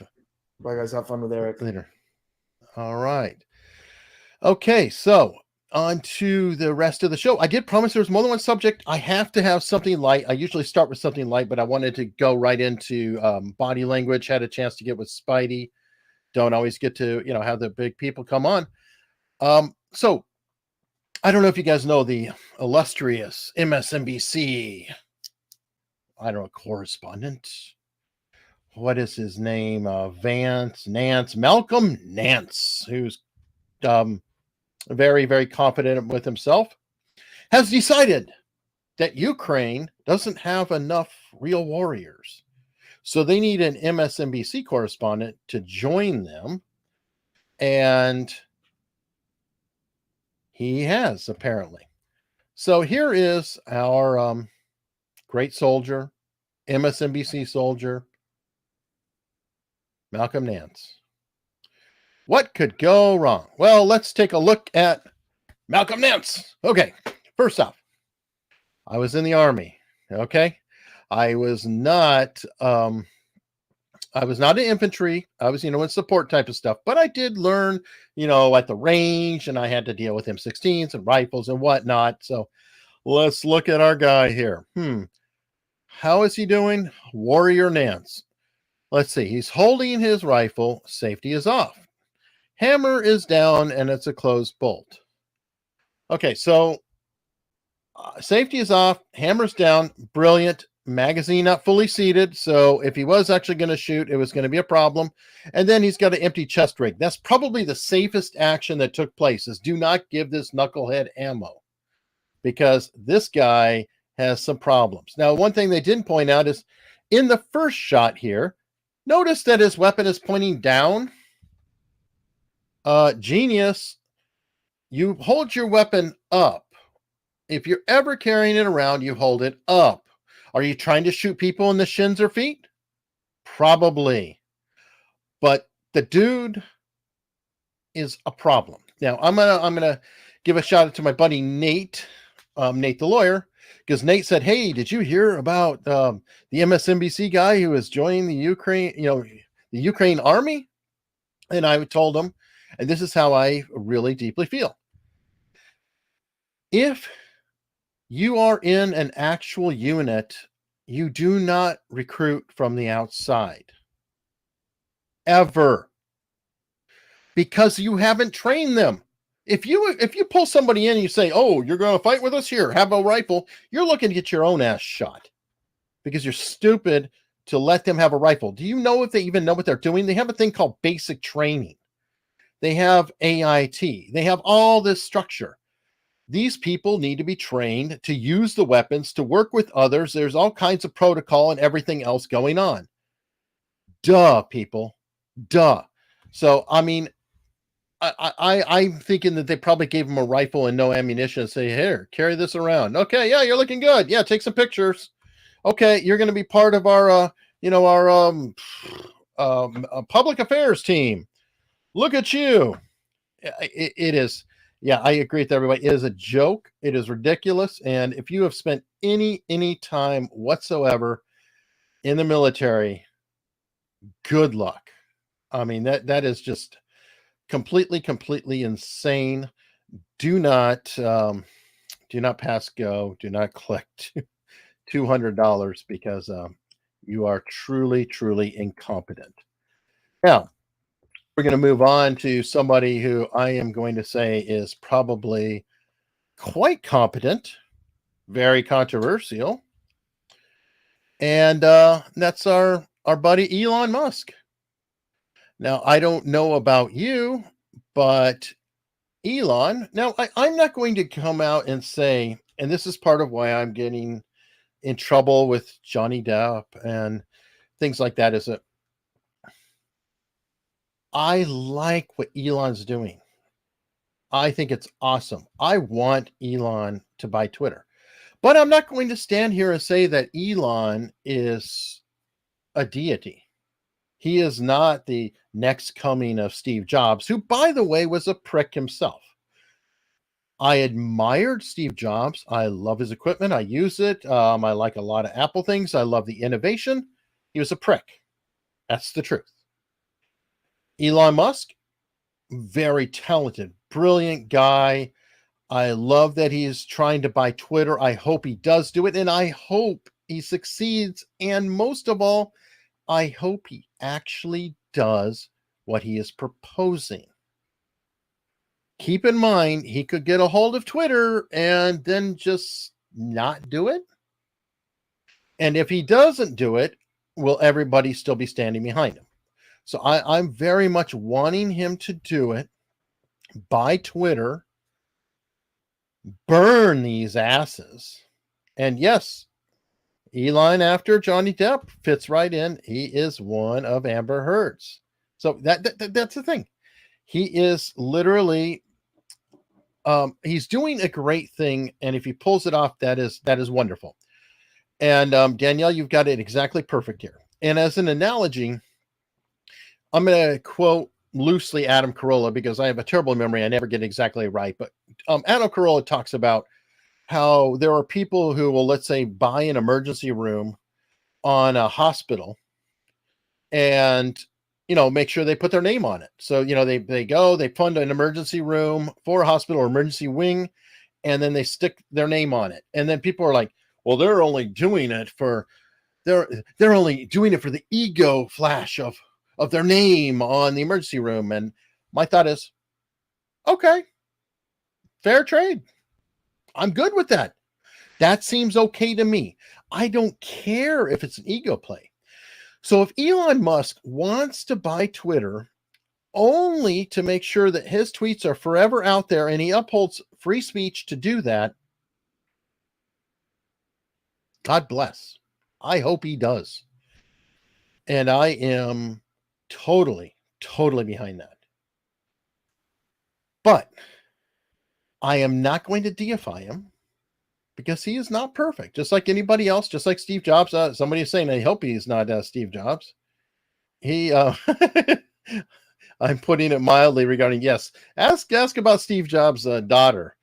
Bye, guys. Have fun with Eric. Later. All right. Okay, so on to the rest of the show. I did promise there was more than one subject. I have to have something light. I usually start with something light, but I wanted to go right into body language. Had a chance to get with Spidey. Don't always get to, have the big people come on. So I don't know if you guys know the illustrious MSNBC, correspondent. What is his name? Malcolm Nance, who's very, very confident with himself, has decided that Ukraine doesn't have enough real warriors. So they need an MSNBC correspondent to join them. And he has, apparently. So here is our great soldier, MSNBC soldier, Malcolm Nance. What could go wrong? Well, let's take a look at Malcolm Nance. Okay, first off, I was in the Army. Okay, I was not an infantry. I was, in support type of stuff. But I did learn, at the range, and I had to deal with M16s and rifles and whatnot. So let's look at our guy here. How is he doing? Warrior Nance. Let's see. He's holding his rifle. Safety is off. Hammer is down, and it's a closed bolt. Okay, so safety is off. Hammer's down. Brilliant. Magazine not fully seated, so if he was actually going to shoot, it was going to be a problem. And then he's got an empty chest rig. That's probably the safest action that took place, is do not give this knucklehead ammo, because this guy has some problems. Now, one thing they didn't point out is in the first shot here, Notice that his weapon is pointing down. Genius, you hold your weapon up. If you're ever carrying it around, you hold it up. Are you trying to shoot people in the shins or feet? Probably. But the dude is a problem. Now, I'm gonna give a shout out to my buddy Nate, Nate the lawyer, because Nate said, "Hey, did you hear about the MSNBC guy who is joining the Ukraine, the Ukraine army?" And I told him, and this is how I really deeply feel. If you are in an actual unit, you do not recruit from the outside. Ever. Because you haven't trained them. If you pull somebody in and you say, "Oh, you're going to fight with us? Here, have a rifle," you're looking to get your own ass shot because you're stupid to let them have a rifle. Do you know if they even know what they're doing? They have a thing called basic training. They have AIT. They have all this structure. These people need to be trained to use the weapons, to work with others. There's all kinds of protocol and everything else going on. Duh, people. Duh. So, I mean, I'm thinking that they probably gave him a rifle and no ammunition and say, "Here, carry this around." Okay, yeah, you're looking good. Yeah, take some pictures. Okay, you're going to be part of our, public affairs team. Look at you. It is. Yeah, I agree with everybody. It is a joke. It is ridiculous. And if you have spent any time whatsoever in the military, good luck. I mean, that is just completely insane. Do not pass go. Do not collect $200 because you are truly incompetent. Now, we're going to move on to somebody who I am going to say is probably quite competent, very controversial, and that's our buddy Elon Musk. Now, I don't know about you, but Elon, now I'm not going to come out and say, and this is part of why I'm getting in trouble with Johnny Depp and things like that, is that I like what Elon's doing. I think it's awesome. I want Elon to buy Twitter. But I'm not going to stand here and say that Elon is a deity. He is not the next coming of Steve Jobs, who, by the way, was a prick himself. I admired Steve Jobs. I love his equipment. I use it. I like a lot of Apple things. I love the innovation. He was a prick. That's the truth. Elon Musk, very talented, brilliant guy. I love that he's trying to buy Twitter. I hope he does do it, and I hope he succeeds. And most of all, I hope he actually does what he is proposing. Keep in mind, he could get a hold of Twitter and then just not do it. And if he doesn't do it, will everybody still be standing behind him? So I'm very much wanting him to do it, buy Twitter, burn these asses. And yes, Elon, after Johnny Depp, fits right in. He is one of Amber Heard's. So that's the thing. He is literally, he's doing a great thing. And if he pulls it off, that is wonderful. And Danielle, you've got it exactly perfect here. And as an analogy, I'm going to quote loosely Adam Carolla because I have a terrible memory. I never get it exactly right. But Adam Carolla talks about how there are people who will, let's say, buy an emergency room on a hospital and, make sure they put their name on it. So, they fund an emergency room for a hospital or emergency wing, and then they stick their name on it. And then people are like, well, they're only doing it for the ego flash of their name on the emergency room. And my thought is, okay, fair trade. I'm good with that. That seems okay to me. I don't care if it's an ego play. So if Elon Musk wants to buy Twitter only to make sure that his tweets are forever out there and he upholds free speech to do that, God bless. I hope he does. And I am totally behind that. But I am not going to deify him because he is not perfect, just like anybody else, just like Steve Jobs. Somebody is saying, I hope he's not Steve Jobs. He, I'm putting it mildly regarding, yes, ask about Steve Jobs' daughter.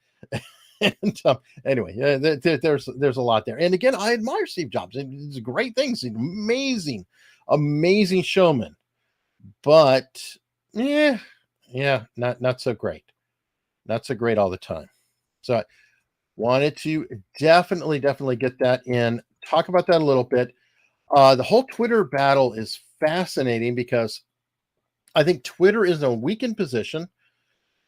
And anyway, there's a lot there. And again, I admire Steve Jobs. It's great things. He's amazing showman. But yeah, not so great. Not so great all the time. So I wanted to definitely get that in. Talk about that a little bit. The whole Twitter battle is fascinating because I think Twitter is in a weakened position.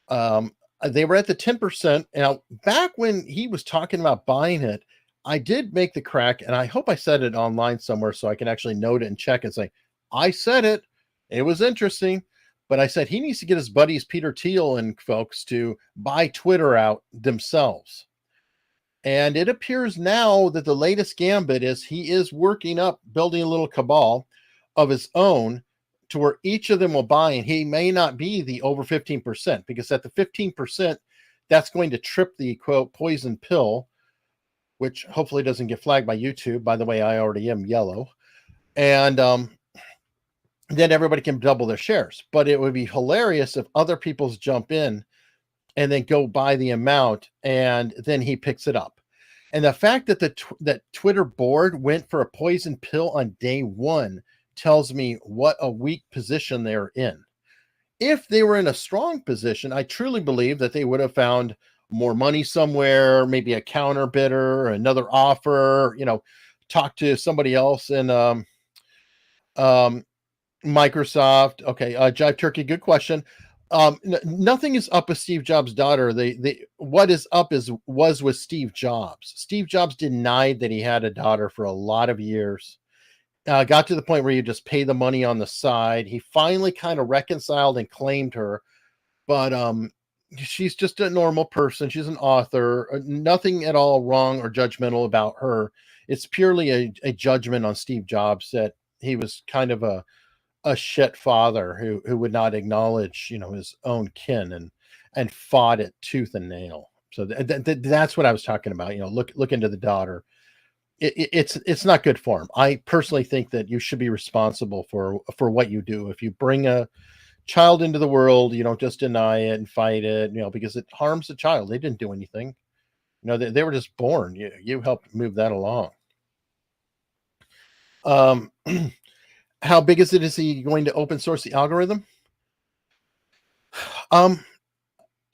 They were at the 10%. Now, back when he was talking about buying it, I did make the crack, and I hope I said it online somewhere so I can actually note it and check and say, I said it. It was interesting. But I said he needs to get his buddies, Peter Thiel and folks, to buy Twitter out themselves. And it appears now that the latest gambit is he is working up, building a little cabal of his own to where each of them will buy, and he may not be the over 15%, because at the 15%, that's going to trip the quote poison pill, which hopefully doesn't get flagged by YouTube. By the way, I already am yellow. And then everybody can double their shares. But it would be hilarious if other people's jump in and then go buy the amount, and then he picks it up. And the fact that that Twitter board went for a poison pill on day one tells me what a weak position they're in. If they were in a strong position, I truly believe that they would have found more money somewhere, maybe a counter bidder, another offer, talk to somebody else in Microsoft. Okay, Jive Turkey, good question. Nothing is up with Steve Jobs' daughter. What is up was with Steve Jobs. Steve Jobs denied that he had a daughter for a lot of years. Got to the point where you just pay the money on the side. He finally kind of reconciled and claimed her, but she's just a normal person. She's an author. Nothing at all wrong or judgmental about her. It's purely a judgment on Steve Jobs that he was kind of a shit father who would not acknowledge, his own kin and fought it tooth and nail. So that's what I was talking about. Look into the daughter. It's not good for him. I personally think that you should be responsible for what you do. If you bring a child into the world, you don't just deny it and fight it, because it harms the child. They didn't do anything. They were just born. You helped move that along. How big is it? Is he going to open source the algorithm?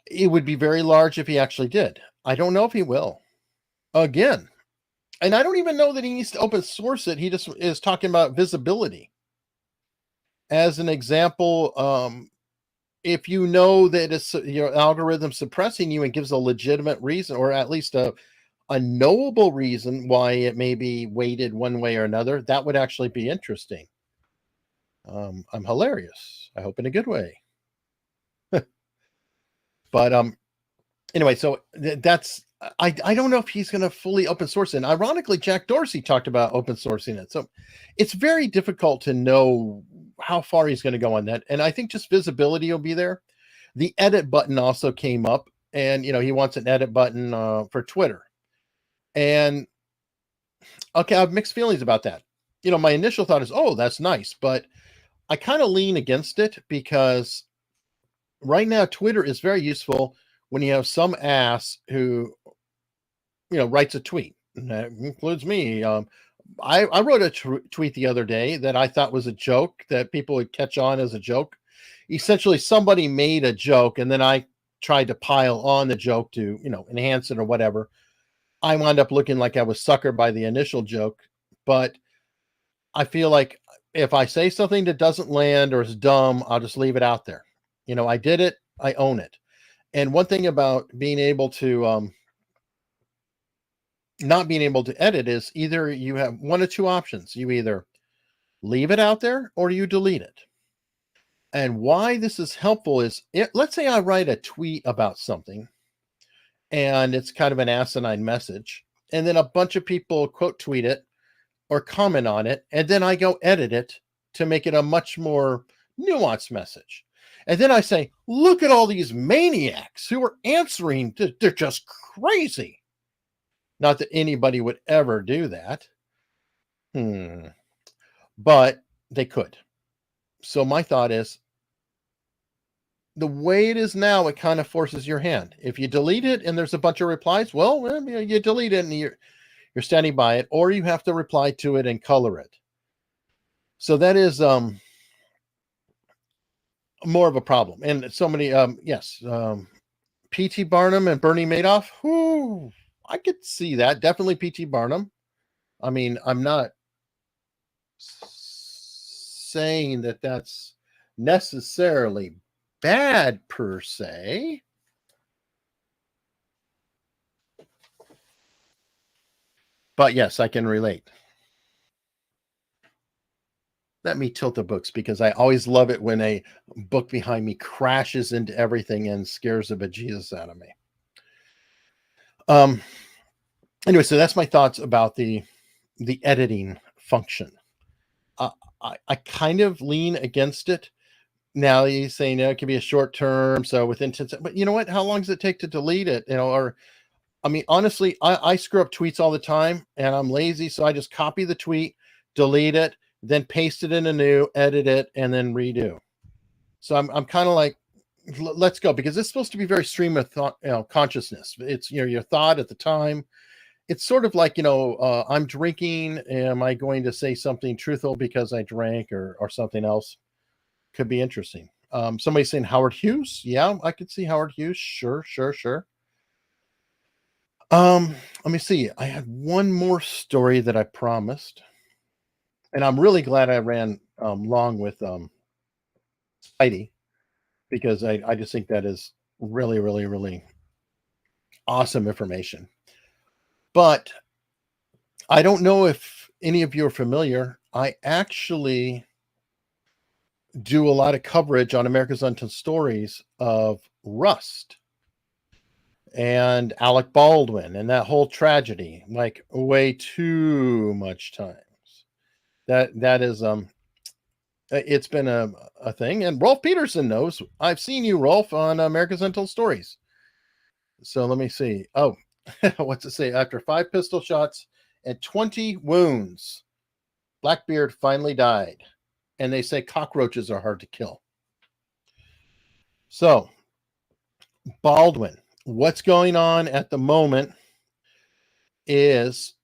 It would be very large if he actually did. I don't know if he will. Again, and I don't even know that he needs to open source it. He just is talking about visibility. As an example, if you know that it's your algorithm suppressing you and gives a legitimate reason, or at least a knowable reason why it may be weighted one way or another, that would actually be interesting. I'm hilarious. I hope in a good way. But anyway, so that's I don't know if he's going to fully open source it. And ironically, Jack Dorsey talked about open sourcing it. So it's very difficult to know how far he's going to go on that. And I think just visibility will be there. The edit button also came up, and he wants an edit button for Twitter. And okay, I have mixed feelings about that. My initial thought is, oh, that's nice, but I kind of lean against it because right now Twitter is very useful when you have some ass who, writes a tweet. And that includes me. I wrote a tweet the other day that I thought was a joke that people would catch on as a joke. Essentially, somebody made a joke, and then I tried to pile on the joke to, enhance it or whatever. I wound up looking like I was suckered by the initial joke, but I feel like if I say something that doesn't land or is dumb, I'll just leave it out there. I did it. I own it. And one thing about being able to not being able to edit is either you have one of two options. You either leave it out there or you delete it. And why this is helpful is, let's say I write a tweet about something and it's kind of an asinine message, and then a bunch of people quote tweet it or comment on it, and then I go edit it to make it a much more nuanced message. And then I say, look at all these maniacs who are answering. They're just crazy. Not that anybody would ever do that. But they could. So my thought is, the way it is now, it kind of forces your hand. If you delete it and there's a bunch of replies, well, you delete it and you're standing by it, or you have to reply to it and color it. So that is more of a problem. And so many, P.T. Barnum and Bernie Madoff. Whoo, I could see that. Definitely P.T. Barnum. I mean, I'm not saying that that's necessarily bad per se. But yes, I can relate. Let me tilt the books because I always love it when a book behind me crashes into everything and scares the bejesus out of me. Anyway, so that's my thoughts about the editing function. I kind of lean against it. Now you say, no, it can be a short term. So within 10 seconds, but you know what? How long does it take to delete it? Or, I mean, honestly, I screw up tweets all the time and I'm lazy. So I just copy the tweet, delete it, then paste it in a new, edit it, and then redo. So I'm kind of like, let's go, because it's supposed to be very stream of thought, consciousness. It's, your thought at the time. It's sort of like, I'm drinking. Am I going to say something truthful because I drank or something else? Could be interesting. Somebody saying Howard Hughes. Yeah, I could see Howard Hughes. Sure. Let me see. I had one more story that I promised. And I'm really glad I ran long with Spidey, because I just think that is really, really, really awesome information. But I don't know if any of you are familiar. I actually do a lot of coverage on America's Untold Stories of Rust and Alec Baldwin and that whole tragedy, like way too much times. That is it's been a thing. And Rolf Peterson knows. I've seen you, Rolf, on America's Untold Stories. So let me see. Oh, what's it say? After 5 pistol shots and 20 wounds, Blackbeard finally died. And they say cockroaches are hard to kill. So, Baldwin, what's going on at the moment is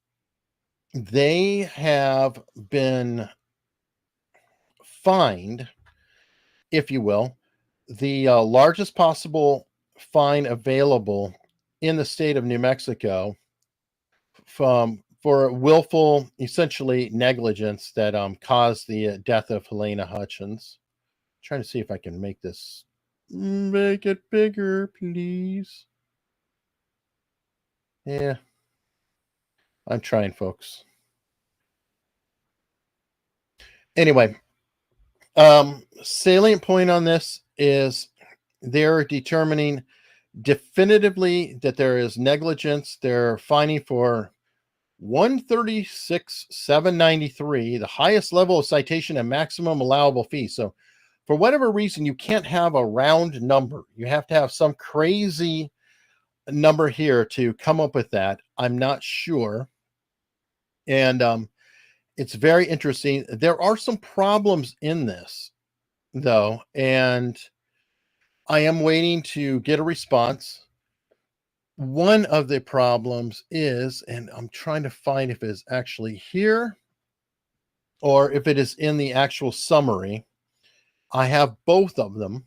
they have been fined, if you will, the largest possible fine available in the state of New Mexico for willful, essentially negligence that caused the death of Helena Hutchins. I'm trying to see if I can make it bigger, please. Yeah, I'm trying, folks. Anyway, salient point on this is they're determining definitively that there is negligence. They're fining for $136,793, the highest level of citation and maximum allowable fee. So for whatever reason, you can't have a round number. You have to have some crazy number here to come up with that. I'm not sure. And it's very interesting. There are some problems in this, though, and I am waiting to get a response. One of the problems is, and I'm trying to find if it is actually here or if it is in the actual summary. I have both of them.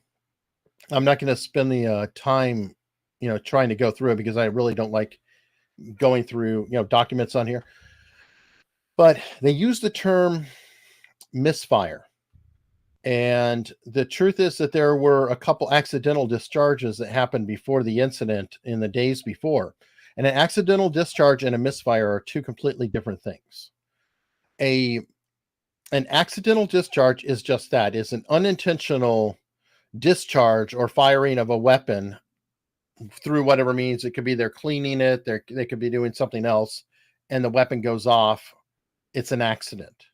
I'm not going to spend the time, trying to go through it, because I really don't like going through, documents on here. But they use the term misfire. And the truth is that there were a couple accidental discharges that happened before the incident in the days before. And an accidental discharge and a misfire are two completely different things. An accidental discharge is just that. It's an unintentional discharge or firing of a weapon through whatever means. It could be they're cleaning it, they could be doing something else, and the weapon goes off. It's an accident.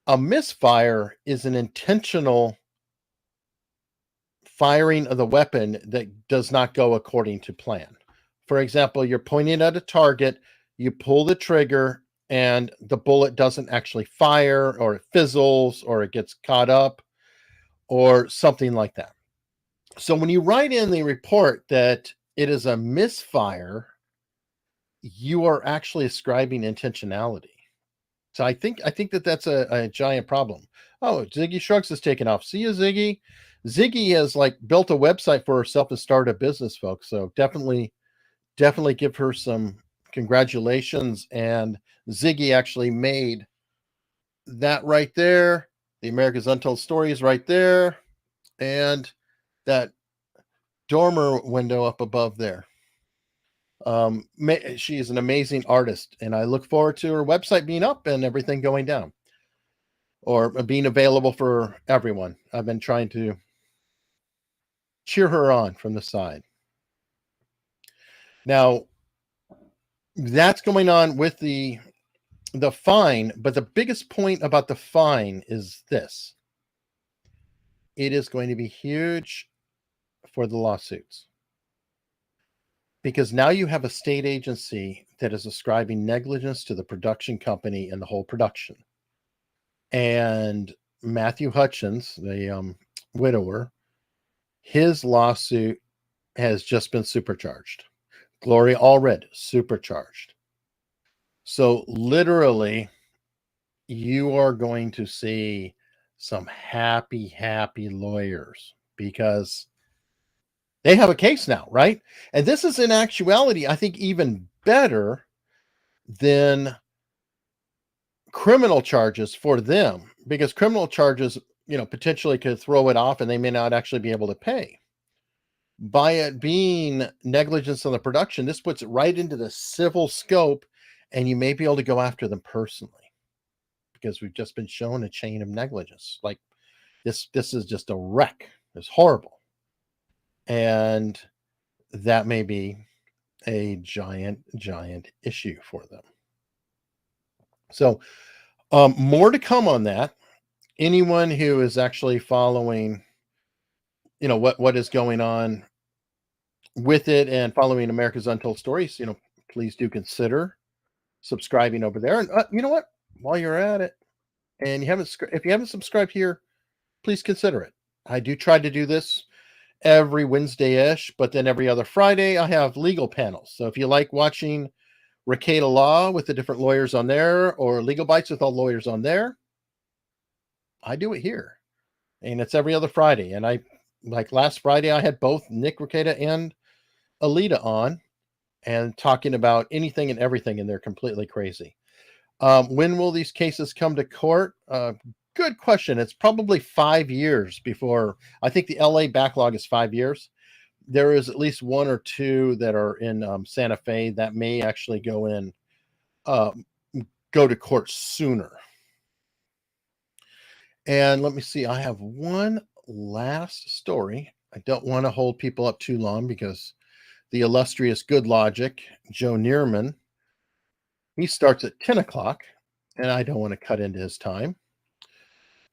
A misfire is an intentional firing of the weapon that does not go according to plan. For example, you're pointing at a target, you pull the trigger, and the bullet doesn't actually fire, or it fizzles, or it gets caught up, or something like that. So when you write in the report that it is a misfire, you are actually ascribing intentionality. So I think that that's a giant problem. Oh, Ziggy Shrugs is taken off. See you, Ziggy. Ziggy has like built a website for herself and started a business, folks. So definitely give her some congratulations. And Ziggy actually made that right there. The America's Untold Stories right there. And that dormer window up above there. She is an amazing artist, and I look forward to her website being up and everything going down, or being available for everyone. I've been trying to cheer her on from the side. Now, that's going on with the fine, but the biggest point about the fine is this. It is going to be huge for the lawsuits, because now you have a state agency that is ascribing negligence to the production company and the whole production. And Matthew Hutchins, the widower, his lawsuit has just been supercharged. Gloria Allred, supercharged. So literally, you are going to see some happy lawyers, because they have a case now, right? And this is in actuality, I think, even better than criminal charges for them, because criminal charges, potentially could throw it off and they may not actually be able to pay. By it being negligence on the production, this puts it right into the civil scope, and you may be able to go after them personally, because we've just been shown a chain of negligence. Like this is just a wreck. It's horrible. And that may be a giant issue for them. So more to come on that. Anyone who is actually following, what is going on with it and following America's Untold Stories, please do consider subscribing over there. And you know what? While you're at it, and if you haven't subscribed here, please consider it. I do try to do this every Wednesday-ish, but then every other Friday I have legal panels. So if you like watching Ricada Law with the different lawyers on there, or Legal Bites with all lawyers on there, I do it here. And it's every other Friday. And like last Friday, I had both Nick Ricada and Alita on, and talking about anything and everything, and they're completely crazy. When will these cases come to court? Good question. It's probably 5 years before. I think the LA backlog is 5 years. There is at least one or two that are in Santa Fe that may actually go to court sooner. And let me see. I have one last story. I don't want to hold people up too long, because the illustrious Good Logic, Joe Neerman, he starts at 10 o'clock, and I don't want to cut into his time.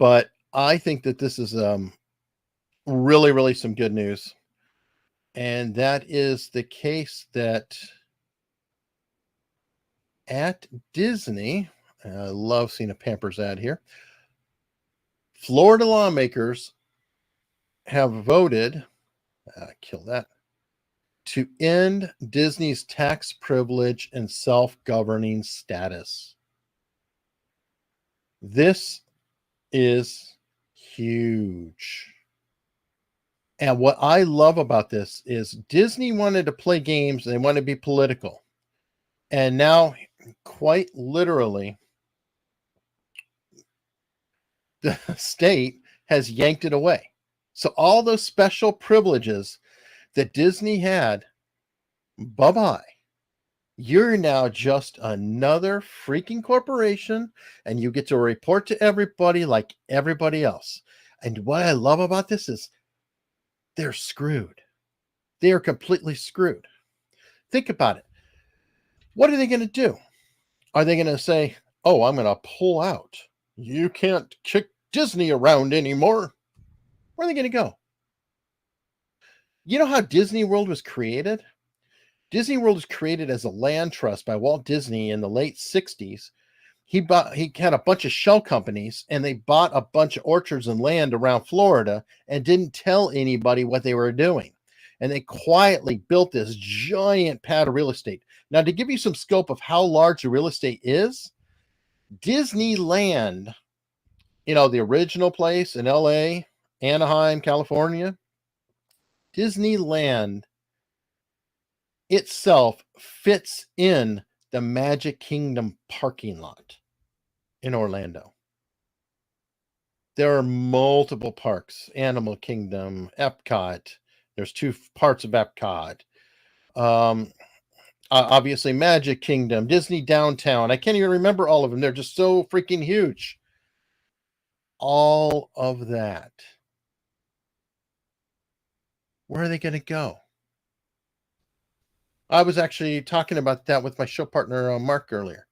But I think that this is really some good news. And that is the case that at Disney, I love seeing a Pampers ad here, Florida lawmakers have voted, kill that, to end Disney's tax privilege and self-governing status. This is huge. And what I love about this is Disney wanted to play games, and they want to be political. And now, quite literally, the state has yanked it away. So all those special privileges that Disney had, bye-bye. You're now just another freaking corporation, and you get to report to everybody like everybody else. And what I love about this is they're screwed. They are completely screwed. Think about it. What are they going to do? Are they going to say, oh, I'm going to pull out You can't kick Disney around anymore. Where are they going to go? You know how Disney World was created? Disney World was created as a land trust by Walt Disney in the late 60s. He had a bunch of shell companies, and they bought a bunch of orchards and land around Florida and didn't tell anybody what they were doing. And they quietly built this giant pad of real estate. Now, to give you some scope of how large the real estate is, Disneyland, the original place in LA, Anaheim, California, Disneyland itself fits in the Magic Kingdom parking lot in Orlando. There are multiple parks, Animal Kingdom, Epcot. There's 2 parts of Epcot. Obviously Magic Kingdom, Disney Downtown. I can't even remember all of them. They're just so freaking huge. All of that. Where are they going to go? I was actually talking about that with my show partner, Mark, earlier.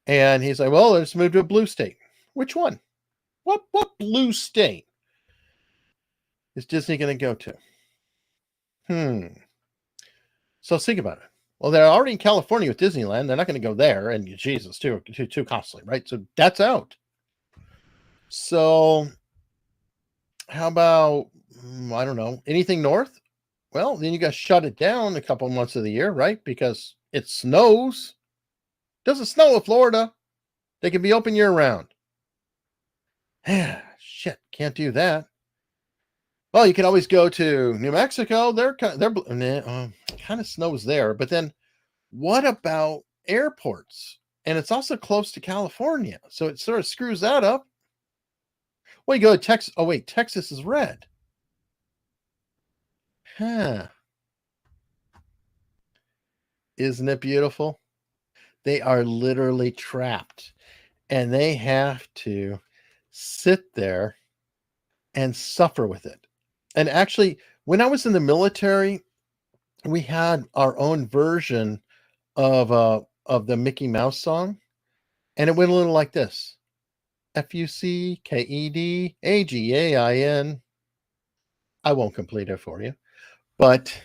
And he's like, well, let's move to a blue state. Which one? What blue state is Disney going to go to? So think about it. Well, they're already in California with Disneyland. They're not going to go there. And Jesus, too costly, right? So that's out. So how about, I don't know, anything north? Well, then you got to shut it down a couple months of the year, right? Because it snows. Doesn't snow in Florida. They can be open year round. Shit, can't do that. Well, you can always go to New Mexico. They're kind of snows there. But then what about airports? And it's also close to California. So it sort of screws that up. Well, you go to Texas. Oh, wait, Texas is red. Isn't it beautiful? They are literally trapped, and they have to sit there and suffer with it. And actually, when I was in the military, we had our own version of the Mickey Mouse song, and it went a little like this: FUCKEDAGAIN. I won't complete it for you, but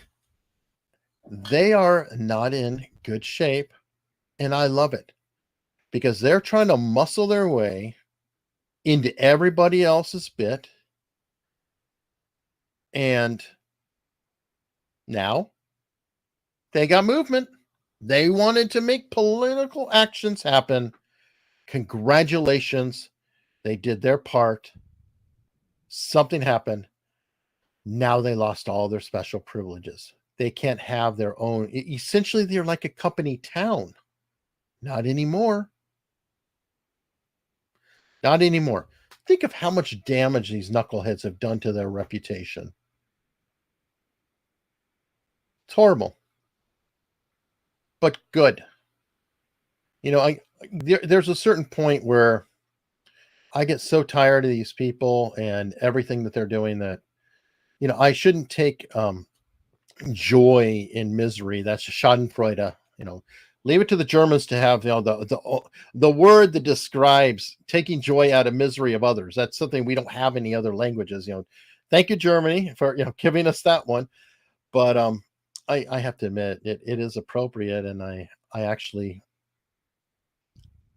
they are not in good shape, and I love it because they're trying to muscle their way into everybody else's bit. And now they got movement. They wanted to make political actions happen. Congratulations. They did their part. Something happened. Now they lost all their special privileges. They can't have their own. Essentially, they're like a company town. Not anymore. Not anymore. Think of how much damage these knuckleheads have done to their reputation. It's horrible. But good. There's a certain point where I get so tired of these people and everything that they're doing that, I shouldn't take joy in misery. That's Schadenfreude. Leave it to the Germans to have the word that describes taking joy out of misery of others. That's something we don't have in any other languages. Thank you, Germany, for giving us that one. But I have to admit it is appropriate, and I actually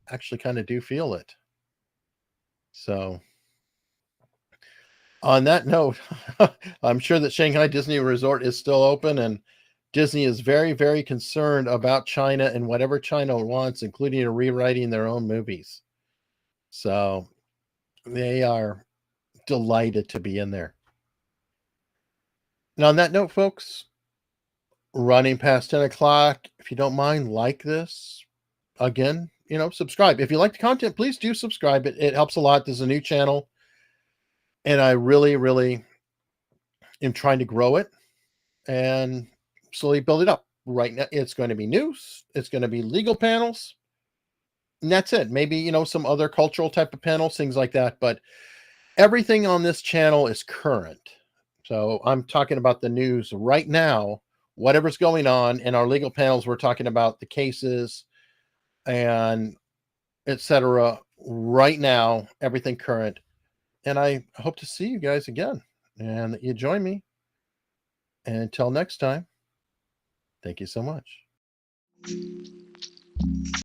kind of do feel it. So on that note, I'm sure that Shanghai Disney Resort is still open, and Disney is very, very concerned about China and whatever China wants, including rewriting their own movies. So they are delighted to be in there. Now, on that note, folks, running past 10 o'clock, if you don't mind, like this. Again, subscribe. If you like the content, please do subscribe. It helps a lot. This is a new channel, and I really, really am trying to grow it and slowly build it up. Right now, it's going to be news. It's going to be legal panels. And that's it. Maybe, some other cultural type of panels, things like that. But everything on this channel is current. So I'm talking about the news right now, whatever's going on. In our legal panels, we're talking about the cases and etc. right now, everything current. And I hope to see you guys again and that you join me. And until next time, thank you so much.